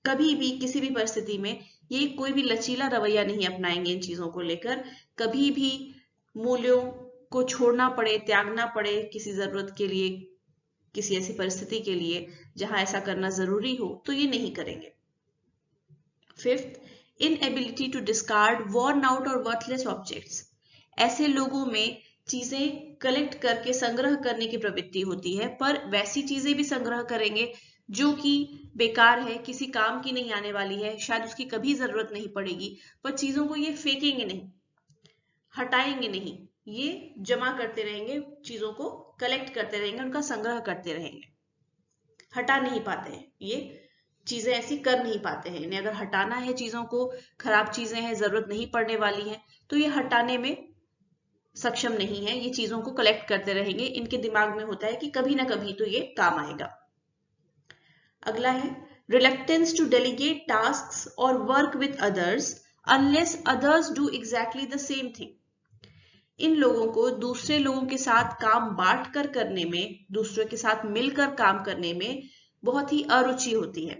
कभी भी किसी भी परिस्थिति में ये कोई भी लचीला रवैया नहीं अपनाएंगे इन चीजों को लेकर। कभी भी मूल्यों को छोड़ना पड़े, त्यागना पड़े किसी जरूरत के लिए, किसी ऐसी परिस्थिति के लिए जहां ऐसा करना जरूरी हो, तो ये नहीं करेंगे। Fifth, inability to discard worn out or worthless objects. ऐसे लोगों में चीजें कलेक्ट करके संग्रह करने की प्रवृत्ति होती है, पर वैसी चीजें भी संग्रह करेंगे जो कि बेकार है, किसी काम की नहीं आने वाली है, शायद उसकी कभी जरूरत नहीं पड़ेगी, पर चीजों को ये फेंकेंगे नहीं, हटाएंगे नहीं, ये जमा करते रहेंगे, चीजों को कलेक्ट करते रहेंगे, उनका संग्रह करते रहेंगे, हटा नहीं पाते हैं, ये चीजें ऐसी कर नहीं पाते हैं। इन्हें अगर हटाना है चीजों को, खराब चीजें हैं, जरूरत नहीं पड़ने वाली है, तो ये हटाने में सक्षम नहीं है, ये चीजों को कलेक्ट करते रहेंगे, इनके दिमाग में होता है कि कभी ना कभी तो ये काम आएगा। अगला है रिलक्टेंस टू डेलीगेट टास्क्स और work with others unless others do exactly the same thing. इन लोगों को दूसरे लोगों के साथ काम बांट कर करने में, दूसरों के साथ मिलकर काम करने में बहुत ही अरुचि होती है।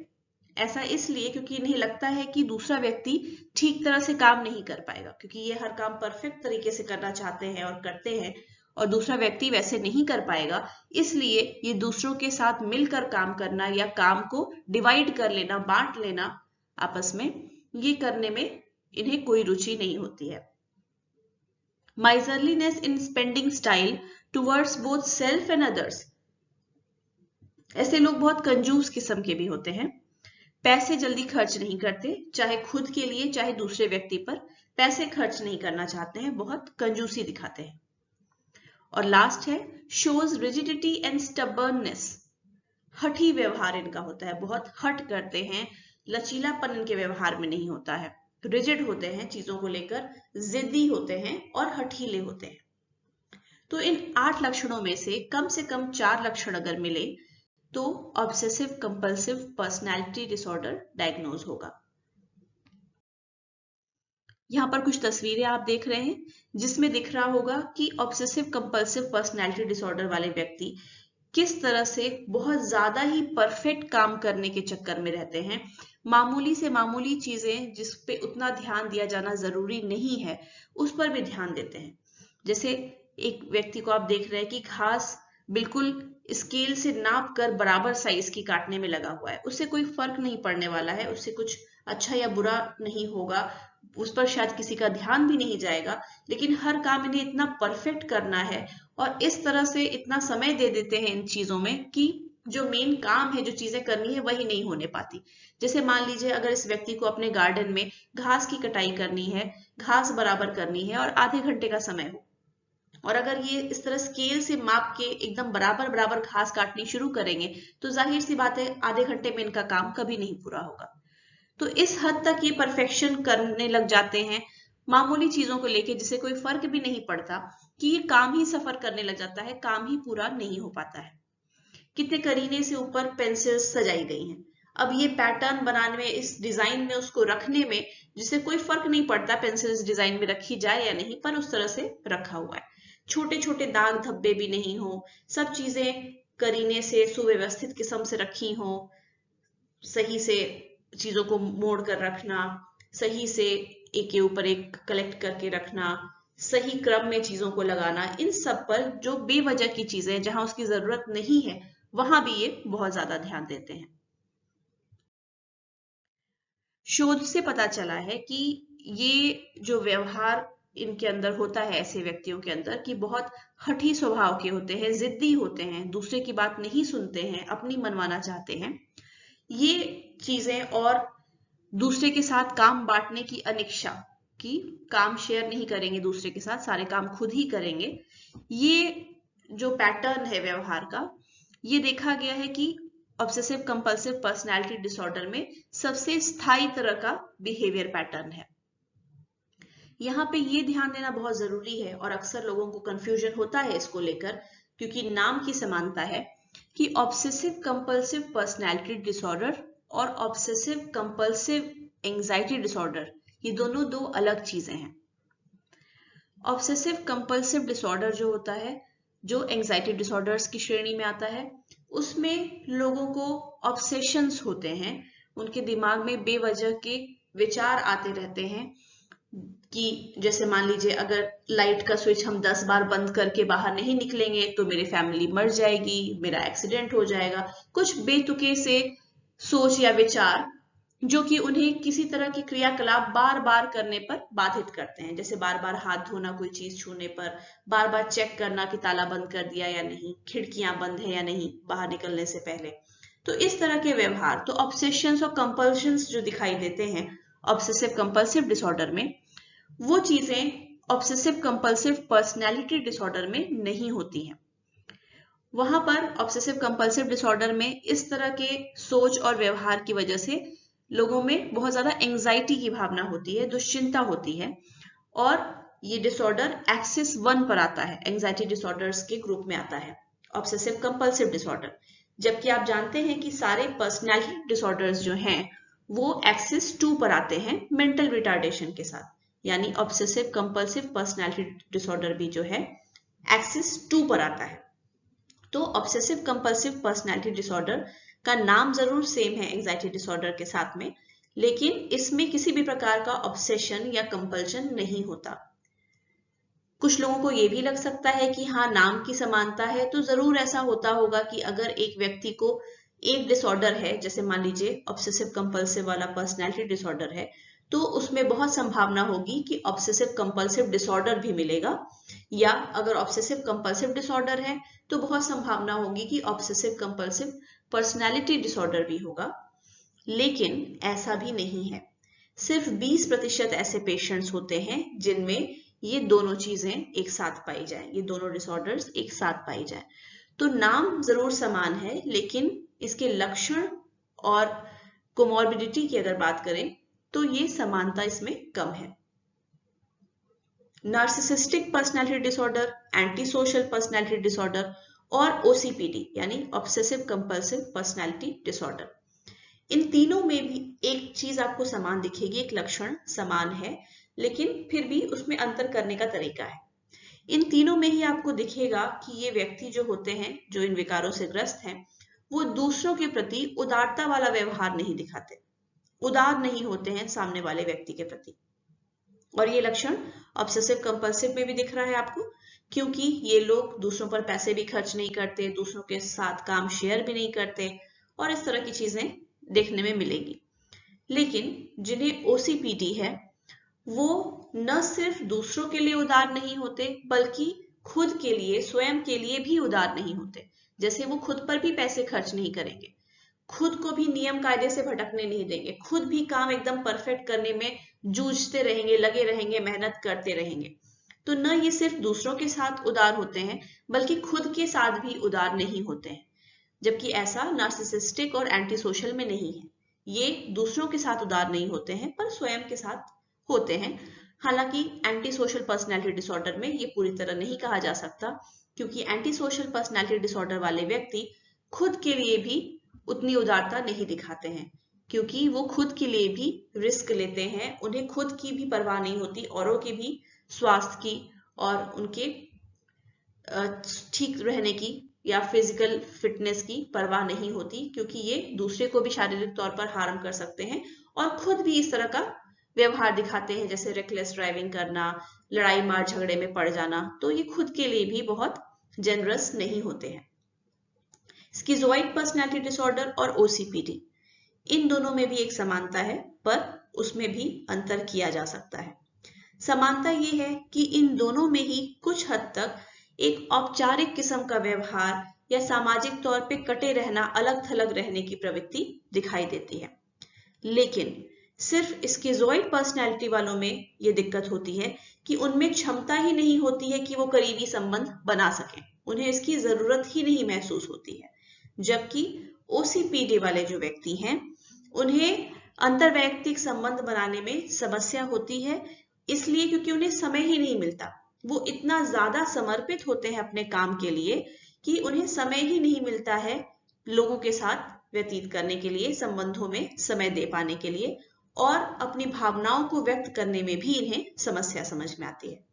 ऐसा इसलिए क्योंकि इन्हें लगता है कि दूसरा व्यक्ति ठीक तरह से काम नहीं कर पाएगा, क्योंकि ये हर काम परफेक्ट तरीके से करना चाहते हैं और करते हैं, और दूसरा व्यक्ति वैसे नहीं कर पाएगा। इसलिए ये दूसरों के साथ मिलकर काम करना या काम को डिवाइड कर लेना, बांट लेना आपस में, ये करने में इन्हें कोई रुचि नहीं होती है। Miserliness in spending style towards both self and others. ऐसे लोग बहुत कंजूस किस्म के भी होते हैं। पैसे जल्दी खर्च नहीं करते, चाहे खुद के लिए चाहे दूसरे व्यक्ति पर पैसे खर्च नहीं करना चाहते हैं, बहुत कंजूसी दिखाते हैं। और लास्ट है shows rigidity and stubbornness. हठी व्यवहार इनका होता है, बहुत हट करते हैं, लचीलापन इनके व्यवहार में नहीं होता है, रिजिड होते हैं, चीजों को लेकर जिद्दी होते हैं और हठीले होते हैं। तो इन 8 लक्षणों में से कम 4 लक्षण अगर मिले तो obsessive compulsive personality disorder diagnose होगा। यहाँ पर कुछ तस्वीरें आप देख रहे हैं जिसमें दिख रहा होगा कि ऑब्सेसिव कंपल्सिव पर्सनैलिटी डिसऑर्डर वाले व्यक्ति किस तरह से बहुत ज्यादा ही परफेक्ट काम करने के चक्कर में रहते हैं। मामूली से मामूली चीजें जिस पे उतना ध्यान दिया जाना जरूरी नहीं है उस पर भी ध्यान देते हैं। जैसे एक व्यक्ति को आप देख रहे हैं कि घास बिल्कुल स्केल से नाप कर बराबर साइज की काटने में लगा हुआ है, उससे कोई फर्क नहीं पड़ने वाला है, उससे कुछ अच्छा या बुरा नहीं होगा, उस पर शायद किसी का ध्यान भी नहीं जाएगा, लेकिन हर काम इन्हें इतना परफेक्ट करना है और इस तरह से इतना समय दे देते हैं इन चीजों में कि जो मेन काम है, जो चीजें करनी है, वही नहीं होने पाती। जैसे मान लीजिए अगर इस व्यक्ति को अपने गार्डन में घास की कटाई करनी है, घास बराबर करनी है और आधे घंटे का समय हो, और अगर ये इस तरह स्केल से माप के एकदम बराबर बराबर घास काटनी शुरू करेंगे तो जाहिर सी बात है आधे घंटे में इनका काम कभी नहीं पूरा होगा। तो इस हद तक ये परफेक्शन करने लग जाते हैं मामूली चीजों को लेके, जिसे कोई फर्क भी नहीं पड़ता कि ये काम ही सफर करने लग जाता है, काम ही पूरा नहीं हो पाता है। कितने करीने से ऊपर पेंसिल्स सजाई गई हैं, अब ये पैटर्न बनाने में, इस डिजाइन में उसको रखने में, जिसे कोई फर्क नहीं पड़ता पेंसिल इस डिजाइन में रखी जाए या नहीं, पर उस तरह से रखा हुआ है। छोटे छोटे दाग धब्बे भी नहीं हो, सब चीजें करीने से सुव्यवस्थित किस्म से रखी हो, सही से चीजों को मोड़ कर रखना, सही से एक के ऊपर एक कलेक्ट करके रखना, सही क्रम में चीजों को लगाना, इन सब पर जो बेवजह की चीजें जहां उसकी जरूरत नहीं है वहां भी ये बहुत ज्यादा ध्यान देते हैं। शोध से पता चला है कि ये जो व्यवहार इनके अंदर होता है, ऐसे व्यक्तियों के अंदर, कि बहुत हठी स्वभाव के होते हैं, जिद्दी होते हैं, दूसरे की बात नहीं सुनते हैं, अपनी मनवाना चाहते हैं, ये चीजें, और दूसरे के साथ काम बांटने की अनिच्छा, कि काम शेयर नहीं करेंगे दूसरे के साथ, सारे काम खुद ही करेंगे, ये जो पैटर्न है व्यवहार का, ये देखा गया है कि ऑब्सेसिव कंपल्सिव पर्सनालिटी डिसऑर्डर में सबसे स्थायी तरह का बिहेवियर पैटर्न है। यहाँ पे ये ध्यान देना बहुत जरूरी है और अक्सर लोगों को कंफ्यूजन होता है इसको लेकर, क्योंकि नाम की समानता है कि ऑब्सेसिव कंपल्सिव पर्सनालिटी डिसऑर्डर और ऑब्सेसिव कंपल्सिव एंजाइटी डिसऑर्डर, ये दोनों दो अलग चीजें हैं। ऑब्सेसिव कंपल्सिव डिसऑर्डर जो होता है, जो एंजाइटी डिसऑर्डर्स की श्रेणी में आता है, उसमें लोगों को ऑब्सेशंस होते हैं, उनके दिमाग में बेवजह के विचार आते रहते हैं कि जैसे मान लीजिए अगर लाइट का स्विच हम 10 बार बंद करके बाहर नहीं निकलेंगे तो मेरी फैमिली मर जाएगी, मेरा एक्सीडेंट हो जाएगा, कुछ बेतुके से सोच या विचार जो कि उन्हें किसी तरह की क्रियाकलाप बार बार करने पर बाधित करते हैं। जैसे बार बार हाथ धोना कोई चीज छूने पर, बार बार चेक करना कि ताला बंद कर दिया या नहीं, खिड़कियां बंद है या नहीं बाहर निकलने से पहले। तो इस तरह के व्यवहार, तो ऑब्सेशंस और कंपल्शंस जो दिखाई देते हैं ऑब्सेसिव कंपल्सिव डिसऑर्डर में, वो चीजें ऑब्सेसिव कंपल्सिव पर्सनैलिटी डिसऑर्डर में नहीं होती हैं। वहां पर ऑब्सेसिव कंपल्सिव डिसऑर्डर में इस तरह के सोच और व्यवहार की वजह से लोगों में बहुत ज्यादा एंजाइटी की भावना होती है, दुश्चिंता होती है, और ये डिसऑर्डर एक्सिस 1 पर आता है, एंजाइटी डिसऑर्डर्स के ग्रुप में आता है, ऑब्सेसिव कंपल्सिव डिसऑर्डर। जबकि आप जानते हैं कि सारे पर्सनैलिटी डिसऑर्डर्स जो हैं वो एक्सिस 2 पर आते हैं मेंटल रिटार्डेशन के साथ, यानी ऑब्सेसिव कंपल्सिव पर्सनैलिटी डिसऑर्डर भी जो है एक्सिस 2 पर आता है। तो ऑब्सेसिव कंपल्सिव पर्सनैलिटी डिसऑर्डर का नाम जरूर सेम है एंजाइटी डिसऑर्डर के साथ में, लेकिन इसमें किसी भी प्रकार का ऑब्सेशन या कंपल्शन नहीं होता। कुछ लोगों को ये भी लग सकता है कि हाँ, नाम की समानता है, तो जरूर ऐसा होता होगा कि अगर एक व्यक्ति को एक डिसऑर्डर है, जैसे मान लीजिए ऑब्सेसिव कंपल्सिव वाला पर्सनैलिटी डिसऑर्डर है, तो उसमें बहुत संभावना होगी कि ऑब्सेसिव कंपल्सिव डिसऑर्डर भी मिलेगा, या अगर ऑब्सेसिव कंपल्सिव डिसऑर्डर है तो बहुत संभावना होगी कि ऑब्सेसिव कंपल्सिव पर्सनैलिटी डिसऑर्डर भी होगा। लेकिन ऐसा भी नहीं है। सिर्फ 20% ऐसे पेशेंट्स होते हैं जिनमें ये दोनों चीजें एक साथ पाई जाए, ये दोनों डिसऑर्डर्स एक साथ पाई जाए। तो नाम जरूर समान है, लेकिन इसके लक्षण और कोमॉर्बिडिटी की अगर बात करें तो ये समानता इसमें कम है। Narcissistic personality disorder, anti social personality disorder और ओसीपीडी यानी ऑब्सेसिव कंपल्सिव पर्सनैलिटी डिसऑर्डर, इन तीनों में भी एक चीज आपको समान दिखेगी, एक लक्षण समान है, लेकिन फिर भी उसमें अंतर करने का तरीका है। इन तीनों में ही आपको दिखेगा कि ये व्यक्ति जो होते हैं, जो इन विकारों से ग्रस्त हैं, वो दूसरों के प्रति उदारता वाला व्यवहार नहीं दिखाते, उदार नहीं होते हैं सामने वाले व्यक्ति के प्रति। और ये लक्षण ऑब्सेसिव कंपल्सिव में भी दिख रहा है आपको, क्योंकि ये लोग दूसरों पर पैसे भी खर्च नहीं करते, दूसरों के साथ काम शेयर भी नहीं करते, और इस तरह की चीजें देखने में मिलेगी। लेकिन जिन्हें ओसीपीडी है वो न सिर्फ दूसरों के लिए उदार नहीं होते, बल्कि खुद के लिए, स्वयं के लिए भी उदार नहीं होते। जैसे वो खुद पर भी पैसे खर्च नहीं करेंगे, खुद को भी नियम कायदे से भटकने नहीं देंगे, खुद भी काम एकदम परफेक्ट करने में जूझते रहेंगे, लगे रहेंगे, मेहनत करते रहेंगे। तो न ये सिर्फ दूसरों के साथ उदार होते हैं, बल्कि खुद के साथ भी उदार नहीं होते हैं। जबकि ऐसा नार्सिसिस्टिक और एंटी सोशल में नहीं है। ये दूसरों के साथ उदार नहीं होते हैं, पर स्वयं के साथ होते हैं। हालांकि एंटी सोशल पर्सनैलिटी डिसऑर्डर में ये पूरी तरह नहीं कहा जा सकता, क्योंकि एंटी सोशल पर्सनैलिटी डिसऑर्डर वाले व्यक्ति खुद के लिए भी उतनी उदारता नहीं दिखाते हैं, क्योंकि वो खुद के लिए भी रिस्क लेते हैं, उन्हें खुद की भी परवाह नहीं होती, औरों की भी स्वास्थ्य की और उनके ठीक रहने की या फिजिकल फिटनेस की परवाह नहीं होती, क्योंकि ये दूसरे को भी शारीरिक तौर पर हार्म कर सकते हैं और खुद भी इस तरह का व्यवहार दिखाते हैं, जैसे रेकलेस ड्राइविंग करना, लड़ाई मार झगड़े में पड़ जाना। तो ये खुद के लिए भी बहुत जेनरस नहीं होते हैं। स्किज़ोइड पर्सनैलिटी डिसऑर्डर और ओसीपीडी, इन दोनों में भी एक समानता है, पर उसमें भी अंतर किया जा सकता है। समानता ये है कि इन दोनों में ही कुछ हद तक एक औपचारिक किस्म का व्यवहार या सामाजिक तौर पे कटे रहना, अलग थलग रहने की प्रवृत्ति दिखाई देती है। लेकिन सिर्फ स्किज़ोइड पर्सनैलिटी वालों में ये दिक्कत होती है कि उनमें क्षमता ही नहीं होती है कि वो करीबी संबंध बना सकें, उन्हें इसकी जरूरत ही नहीं महसूस होती है। जबकि ओसीपीडी वाले जो व्यक्ति हैं, उन्हें अंतर्वैयक्तिक संबंध बनाने में समस्या होती है, इसलिए क्योंकि उन्हें समय ही नहीं मिलता। वो इतना ज्यादा समर्पित होते हैं अपने काम के लिए कि उन्हें समय ही नहीं मिलता है लोगों के साथ व्यतीत करने के लिए, संबंधों में समय दे पाने के लिए, और अपनी भावनाओं को व्यक्त करने में भी इन्हें समस्या समझ में आती है।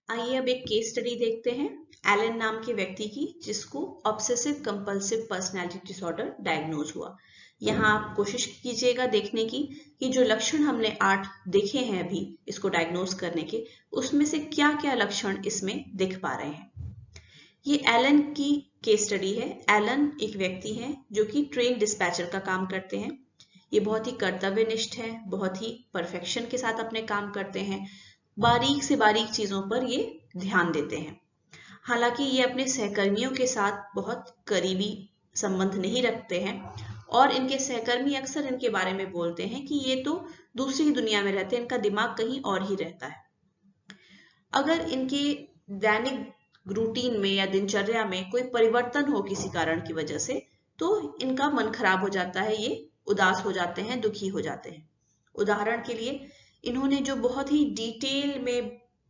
आइए अब एक केस स्टडी देखते हैं एलन नाम के व्यक्ति की, जिसको obsessive compulsive personality disorder diagnose हुआ। यहाँ आप कोशिश कीजिएगा देखने की कि जो लक्षण हमने 8 देखे हैं अभी इसको डायग्नोज करने के, उसमें से क्या क्या लक्षण इसमें दिख पा रहे हैं। ये एलन की केस स्टडी है। एलन एक व्यक्ति हैं जो कि ट्रेन डिस्पैचर का काम करते हैं। ये बहुत ही कर्तव्यनिष्ठ है, बहुत ही परफेक्शन के साथ अपने काम करते हैं, बारीक से बारीक चीजों पर ये ध्यान देते हैं। हालांकि ये अपने सहकर्मियों के साथ बहुत करीबी संबंध नहीं रखते हैं, और इनके सहकर्मी अक्सर इनके बारे में बोलते हैं कि ये तो दूसरी ही दुनिया में रहते हैं, इनका दिमाग कहीं और ही रहता है। अगर इनके दैनिक रूटीन में या दिनचर्या में कोई परिवर्तन हो किसी कारण की वजह से, तो इनका मन खराब हो जाता है, ये उदास हो जाते हैं, दुखी हो जाते हैं। उदाहरण के लिए, इन्होंने जो बहुत ही डिटेल में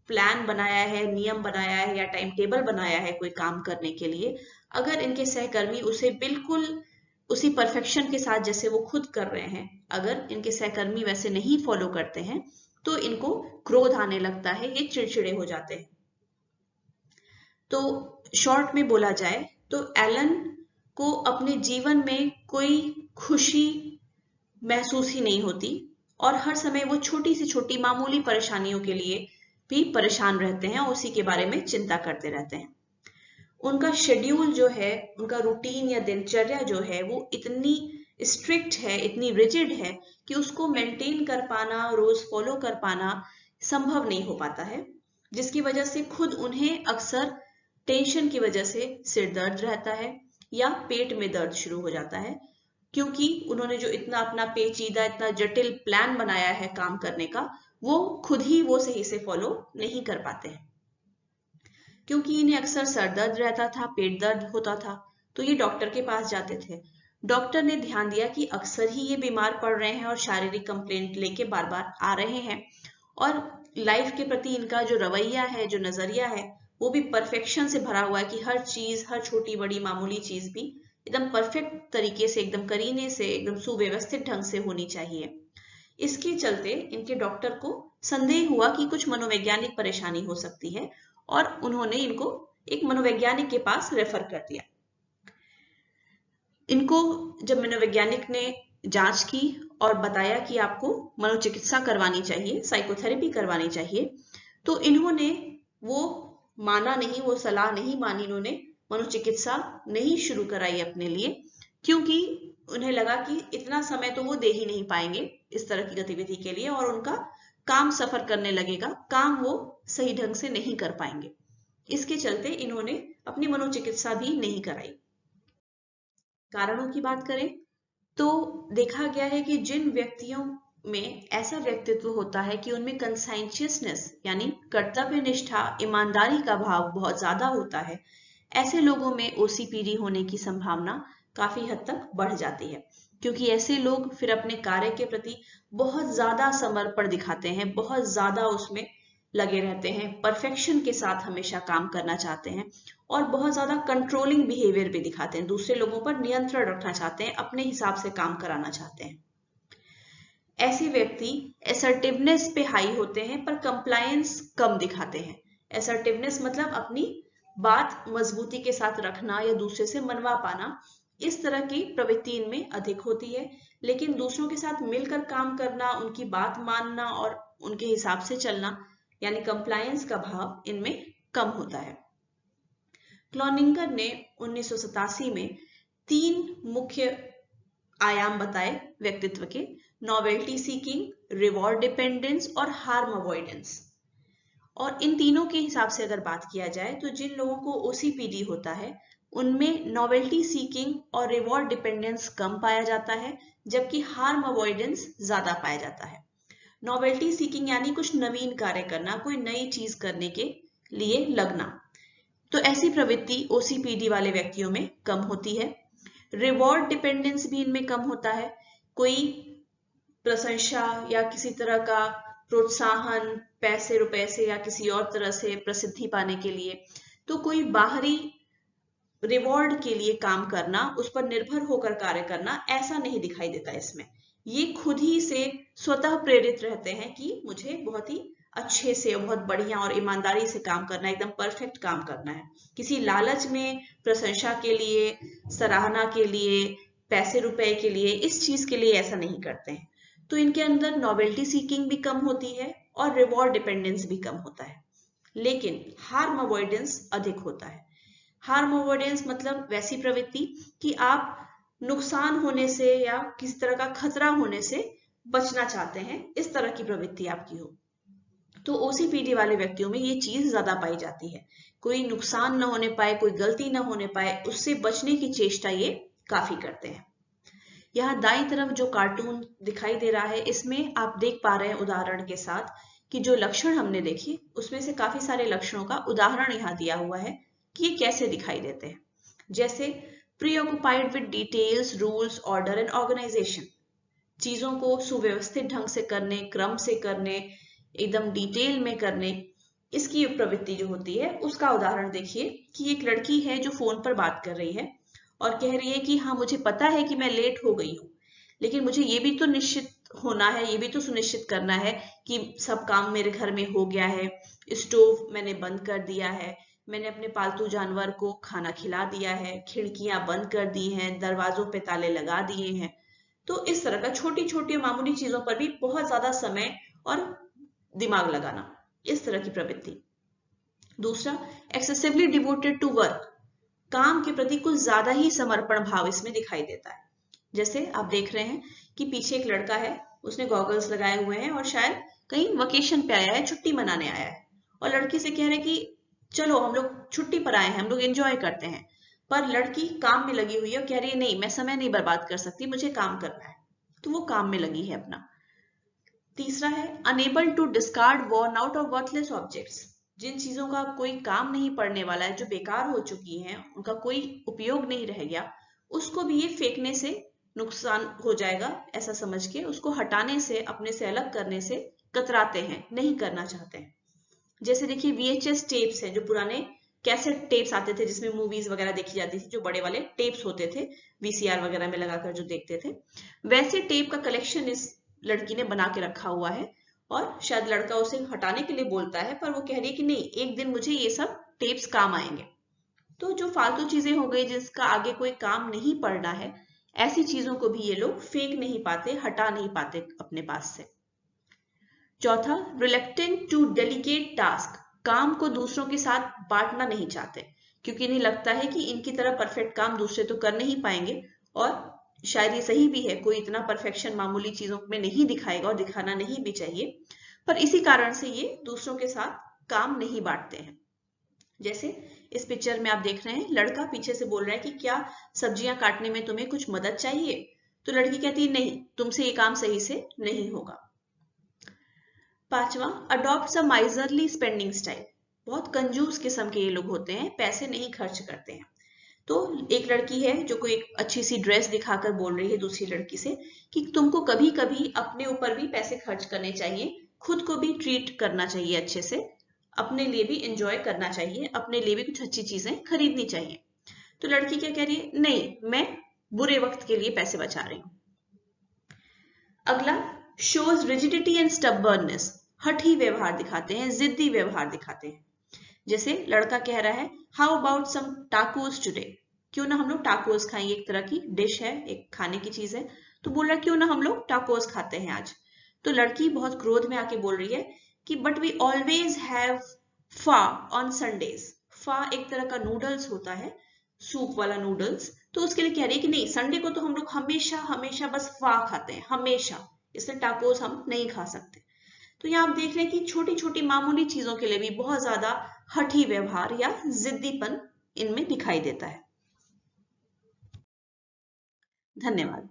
प्लान बनाया है, नियम बनाया है या टाइम टेबल बनाया है कोई काम करने के लिए, अगर इनके सहकर्मी उसे बिल्कुल उसी परफेक्शन के साथ जैसे वो खुद कर रहे हैं, अगर इनके सहकर्मी वैसे नहीं फॉलो करते हैं तो इनको क्रोध आने लगता है, ये चिड़चिड़े हो जाते हैं। तो शॉर्ट में बोला जाए तो एलन को अपने जीवन में कोई खुशी महसूस ही नहीं होती और हर समय वो छोटी से छोटी मामूली परेशानियों के लिए भी परेशान रहते हैं और उसी के बारे में चिंता करते रहते हैं। उनका शेड्यूल जो है, उनका रूटीन या दिनचर्या जो है वो इतनी स्ट्रिक्ट है, इतनी रिजिड है कि उसको मेंटेन कर पाना, रोज फॉलो कर पाना संभव नहीं हो पाता है, जिसकी वजह से खुद उन्हें अक्सर टेंशन की वजह से सिर दर्द रहता है या पेट में दर्द शुरू हो जाता है, क्योंकि उन्होंने जो इतना अपना पेचीदा, इतना जटिल प्लान बनाया है काम करने का, वो खुद ही वो सही से फॉलो नहीं कर पाते हैं। क्योंकि इन्हें अक्सर सर दर्द रहता था, पेट दर्द होता था, तो ये डॉक्टर के पास जाते थे। डॉक्टर ने ध्यान दिया कि अक्सर ही ये बीमार पड़ रहे हैं और शारीरिक कंप्लेंट लेके बार बार आ रहे हैं और लाइफ के प्रति इनका जो रवैया है, जो नजरिया है, वो भी परफेक्शन से भरा हुआ है कि हर चीज, हर छोटी बड़ी मामूली चीज भी एकदम परफेक्ट तरीके से, एकदम करीने से, एकदम सुव्यवस्थित ढंग से होनी चाहिए। इसके चलते इनके डॉक्टर को संदेह हुआ कि कुछ मनोवैज्ञानिक परेशानी हो सकती है और उन्होंने इनको एक मनोवैज्ञानिक के पास रेफर कर दिया। इनको जब मनोवैज्ञानिक ने जांच की और बताया कि आपको मनोचिकित्सा करवानी चाहिए, साइकोथेरेपी करवानी चाहिए, तो इन्होंने वो माना नहीं, वो सलाह नहीं मानी, इन्होंने मनोचिकित्सा नहीं शुरू कराई अपने लिए, क्योंकि उन्हें लगा कि इतना समय तो वो दे ही नहीं पाएंगे इस तरह की गतिविधि के लिए और उनका काम सफर करने लगेगा, काम वो सही ढंग से नहीं कर पाएंगे। इसके चलते इन्होंने अपनी मनोचिकित्सा भी नहीं कराई। कारणों की बात करें तो देखा गया है कि जिन व्यक्तियों में ऐसा व्यक्तित्व होता है कि उनमें कंसाइंशियसनेस यानी कर्तव्य निष्ठा, ईमानदारी का भाव बहुत ज्यादा होता है, ऐसे लोगों में ओसीपीडी होने की संभावना काफी हद तक बढ़ जाती है, क्योंकि ऐसे लोग फिर अपने कार्य के प्रति बहुत ज्यादा समर्पण दिखाते हैं, बहुत ज्यादा उसमें लगे रहते हैं, परफेक्शन के साथ हमेशा काम करना चाहते हैं और बहुत ज्यादा कंट्रोलिंग बिहेवियर भी दिखाते हैं, दूसरे लोगों पर नियंत्रण रखना चाहते हैं, अपने हिसाब से काम कराना चाहते हैं। ऐसे व्यक्ति असर्टिवनेस पे हाई होते हैं पर कंप्लायंस कम दिखाते हैं। असर्टिवनेस मतलब अपनी बात मजबूती के साथ रखना या दूसरे से मनवा पाना, इस तरह की प्रवृत्ति इनमें अधिक होती है, लेकिन दूसरों के साथ मिलकर काम करना, उनकी बात मानना और उनके हिसाब से चलना यानी कंप्लायंस का भाव इनमें कम होता है। क्लोनिंगर ने 1987 में 3 मुख्य आयाम बताए व्यक्तित्व के: नॉवेल्टी सीकिंग, रिवॉर्ड डिपेंडेंस और हार्म अवॉइडेंस। और इन तीनों के हिसाब से अगर बात किया जाए तो जिन लोगों को ओसीपीडी होता है उनमें नॉवेल्टी सीकिंग और रिवॉर्ड डिपेंडेंस कम पाया जाता है, जबकि हार्म अवॉइडेंस ज्यादा पाया जाता है। नॉवेल्टी सीकिंग यानी कुछ नवीन कार्य करना, कोई नई चीज करने के लिए लगना, तो ऐसी प्रवृत्ति ओसीपीडी वाले व्यक्तियों में कम होती है। रिवॉर्ड डिपेंडेंस भी इनमें कम होता है, कोई प्रशंसा या किसी तरह का प्रोत्साहन, पैसे रुपए से या किसी और तरह से प्रसिद्धि पाने के लिए, तो कोई बाहरी रिवॉर्ड के लिए काम करना, उस पर निर्भर होकर कार्य करना, ऐसा नहीं दिखाई देता इसमें। ये खुद ही से स्वतः प्रेरित रहते हैं कि मुझे बहुत ही अच्छे से, बहुत बढ़िया और ईमानदारी से काम करना है, एकदम परफेक्ट काम करना है। किसी लालच में, प्रशंसा के लिए, सराहना के लिए, पैसे रुपए के लिए, इस चीज के लिए ऐसा नहीं करते हैं। तो इनके अंदर नॉवेल्टी सीकिंग भी कम होती है और रिवॉर्ड डिपेंडेंस भी कम होता है, लेकिन हार्म अवॉइडेंस अधिक होता है। हार्म अवॉइडेंस मतलब वैसी प्रवृत्ति कि आप नुकसान होने से या किसी तरह का खतरा होने से बचना चाहते हैं, इस तरह की प्रवृत्ति आपकी हो। तो ओसीपीडी वाले व्यक्तियों में ये चीज ज्यादा पाई जाती है, कोई नुकसान न होने पाए, कोई गलती न होने पाए, उससे बचने की चेष्टा ये काफी करते हैं। यहाँ दाईं तरफ जो कार्टून दिखाई दे रहा है, इसमें आप देख पा रहे हैं उदाहरण के साथ कि जो लक्षण हमने देखे उसमें से काफी सारे लक्षणों का उदाहरण यहाँ दिया हुआ है कि ये कैसे दिखाई देते हैं। जैसे preoccupied with details, rules, order and organization, चीजों को सुव्यवस्थित ढंग से करने, क्रम से करने, एकदम डिटेल में करने, इसकी प्रवृत्ति जो होती है उसका उदाहरण देखिए कि एक लड़की है जो फोन पर बात कर रही है और कह रही है कि हाँ मुझे पता है कि मैं लेट हो गई हूँ, लेकिन मुझे ये भी तो निश्चित होना है, ये भी तो सुनिश्चित करना है कि सब काम मेरे घर में हो गया है, स्टोव मैंने बंद कर दिया है, मैंने अपने पालतू जानवर को खाना खिला दिया है, खिड़कियां बंद कर दी हैं, दरवाजों पे ताले लगा दिए हैं। तो इस तरह का छोटी छोटी मामूली चीजों पर भी बहुत ज्यादा समय और दिमाग लगाना, इस तरह की प्रवृत्ति। दूसरा, एक्सेसिवली डिवोटेड टू वर्क, काम के प्रति कुछ ज्यादा ही समर्पण भाव इसमें दिखाई देता है। जैसे आप देख रहे हैं कि पीछे एक लड़का है, उसने गॉगल्स लगाए हुए हैं और शायद कहीं वकेशन पे आया है, छुट्टी मनाने आया है, और लड़की से कह रहे हैं कि चलो हम लोग छुट्टी पर आए हैं, हम लोग एंजॉय करते हैं। पर लड़की काम में लगी हुई है और कह रही है नहीं मैं समय नहीं बर्बाद कर सकती, मुझे काम करना है, तो वो काम में लगी है अपना। तीसरा है unable to discard worn out or worthless objects, जिन चीजों का कोई काम नहीं पड़ने वाला है, जो बेकार हो चुकी हैं, उनका कोई उपयोग नहीं रह गया, उसको भी ये फेंकने से नुकसान हो जाएगा ऐसा समझ के उसको हटाने से, अपने से अलग करने से कतराते हैं, नहीं करना चाहते हैं। जैसे देखिए VHS टेप्स हैं, जो पुराने कैसेट टेप्स आते थे जिसमें मूवीज वगैरह देखी जाती थी, जो बड़े वाले टेप्स होते थे VCR वगैरह में लगाकर जो देखते थे, वैसे टेप का कलेक्शन इस लड़की ने बना के रखा हुआ है। और शायद लड़का उसे हटाने के लिए बोलता है, पर वो कह रही है कि नहीं एक दिन मुझे ये सब टेप्स काम आएंगे। तो जो फालतू चीजें हो गई जिसका आगे कोई काम नहीं पड़ना है, ऐसी चीजों को भी ये लोग फेंक नहीं पाते, हटा नहीं पाते अपने पास से। चौथा, रिलेक्टेंट टू डेलीगेट टास्क, काम को दूसरों के साथ बांटना नहीं चाहते, क्योंकि इन्हें लगता है कि इनकी तरह परफेक्ट काम दूसरे तो कर नहीं पाएंगे, और शायद ये सही भी है, कोई इतना परफेक्शन मामूली चीजों में नहीं दिखाएगा और दिखाना नहीं भी चाहिए, पर इसी कारण से ये दूसरों के साथ काम नहीं बांटते हैं। जैसे इस पिक्चर में आप देख रहे हैं, लड़का पीछे से बोल रहा है कि क्या सब्जियां काटने में तुम्हें कुछ मदद चाहिए, तो लड़की कहती है नहीं तुमसे ये काम सही से नहीं होगा। पांचवा, अडॉप्ट अ माइजरली स्पेंडिंग स्टाइल, बहुत कंजूस किस्म के ये लोग होते हैं, पैसे नहीं खर्च करते हैं। तो एक लड़की है जो कोई एक अच्छी सी ड्रेस दिखाकर बोल रही है दूसरी लड़की से कि तुमको कभी कभी अपने ऊपर भी पैसे खर्च करने चाहिए, खुद को भी ट्रीट करना चाहिए अच्छे से, अपने लिए भी एंजॉय करना चाहिए, अपने लिए भी कुछ अच्छी चीजें खरीदनी चाहिए। तो लड़की क्या कह रही है, नहीं मैं बुरे वक्त के लिए पैसे बचा रही हूं। अगला, शोज रिजिडिटी एंड स्टबर्ननेस, हठी व्यवहार दिखाते हैं, जिद्दी व्यवहार दिखाते हैं। जैसे लड़का कह रहा है how about some tacos today, क्यों ना हम लोग टाकोस खाएं, एक तरह की डिश है, एक खाने की चीज है, तो बोल रहा है क्यों ना हम लोग टाकोस खाते हैं आज। तो लड़की बहुत क्रोध में आके बोल रही है कि बट वी ऑलवेज हैव फा ऑन संडेज, फा एक तरह का नूडल्स होता है, सूप वाला नूडल्स, तो उसके लिए कह रही है कि नहीं संडे को तो हम लोग हमेशा हमेशा बस फा खाते हैं हमेशा, इसलिए टाकोस हम नहीं खा सकते। तो यहाँ आप देख रहे हैं कि छोटी छोटी मामूली चीजों के लिए भी बहुत ज्यादा हठी व्यवहार या जिद्दीपन इनमें दिखाई देता है। धन्यवाद।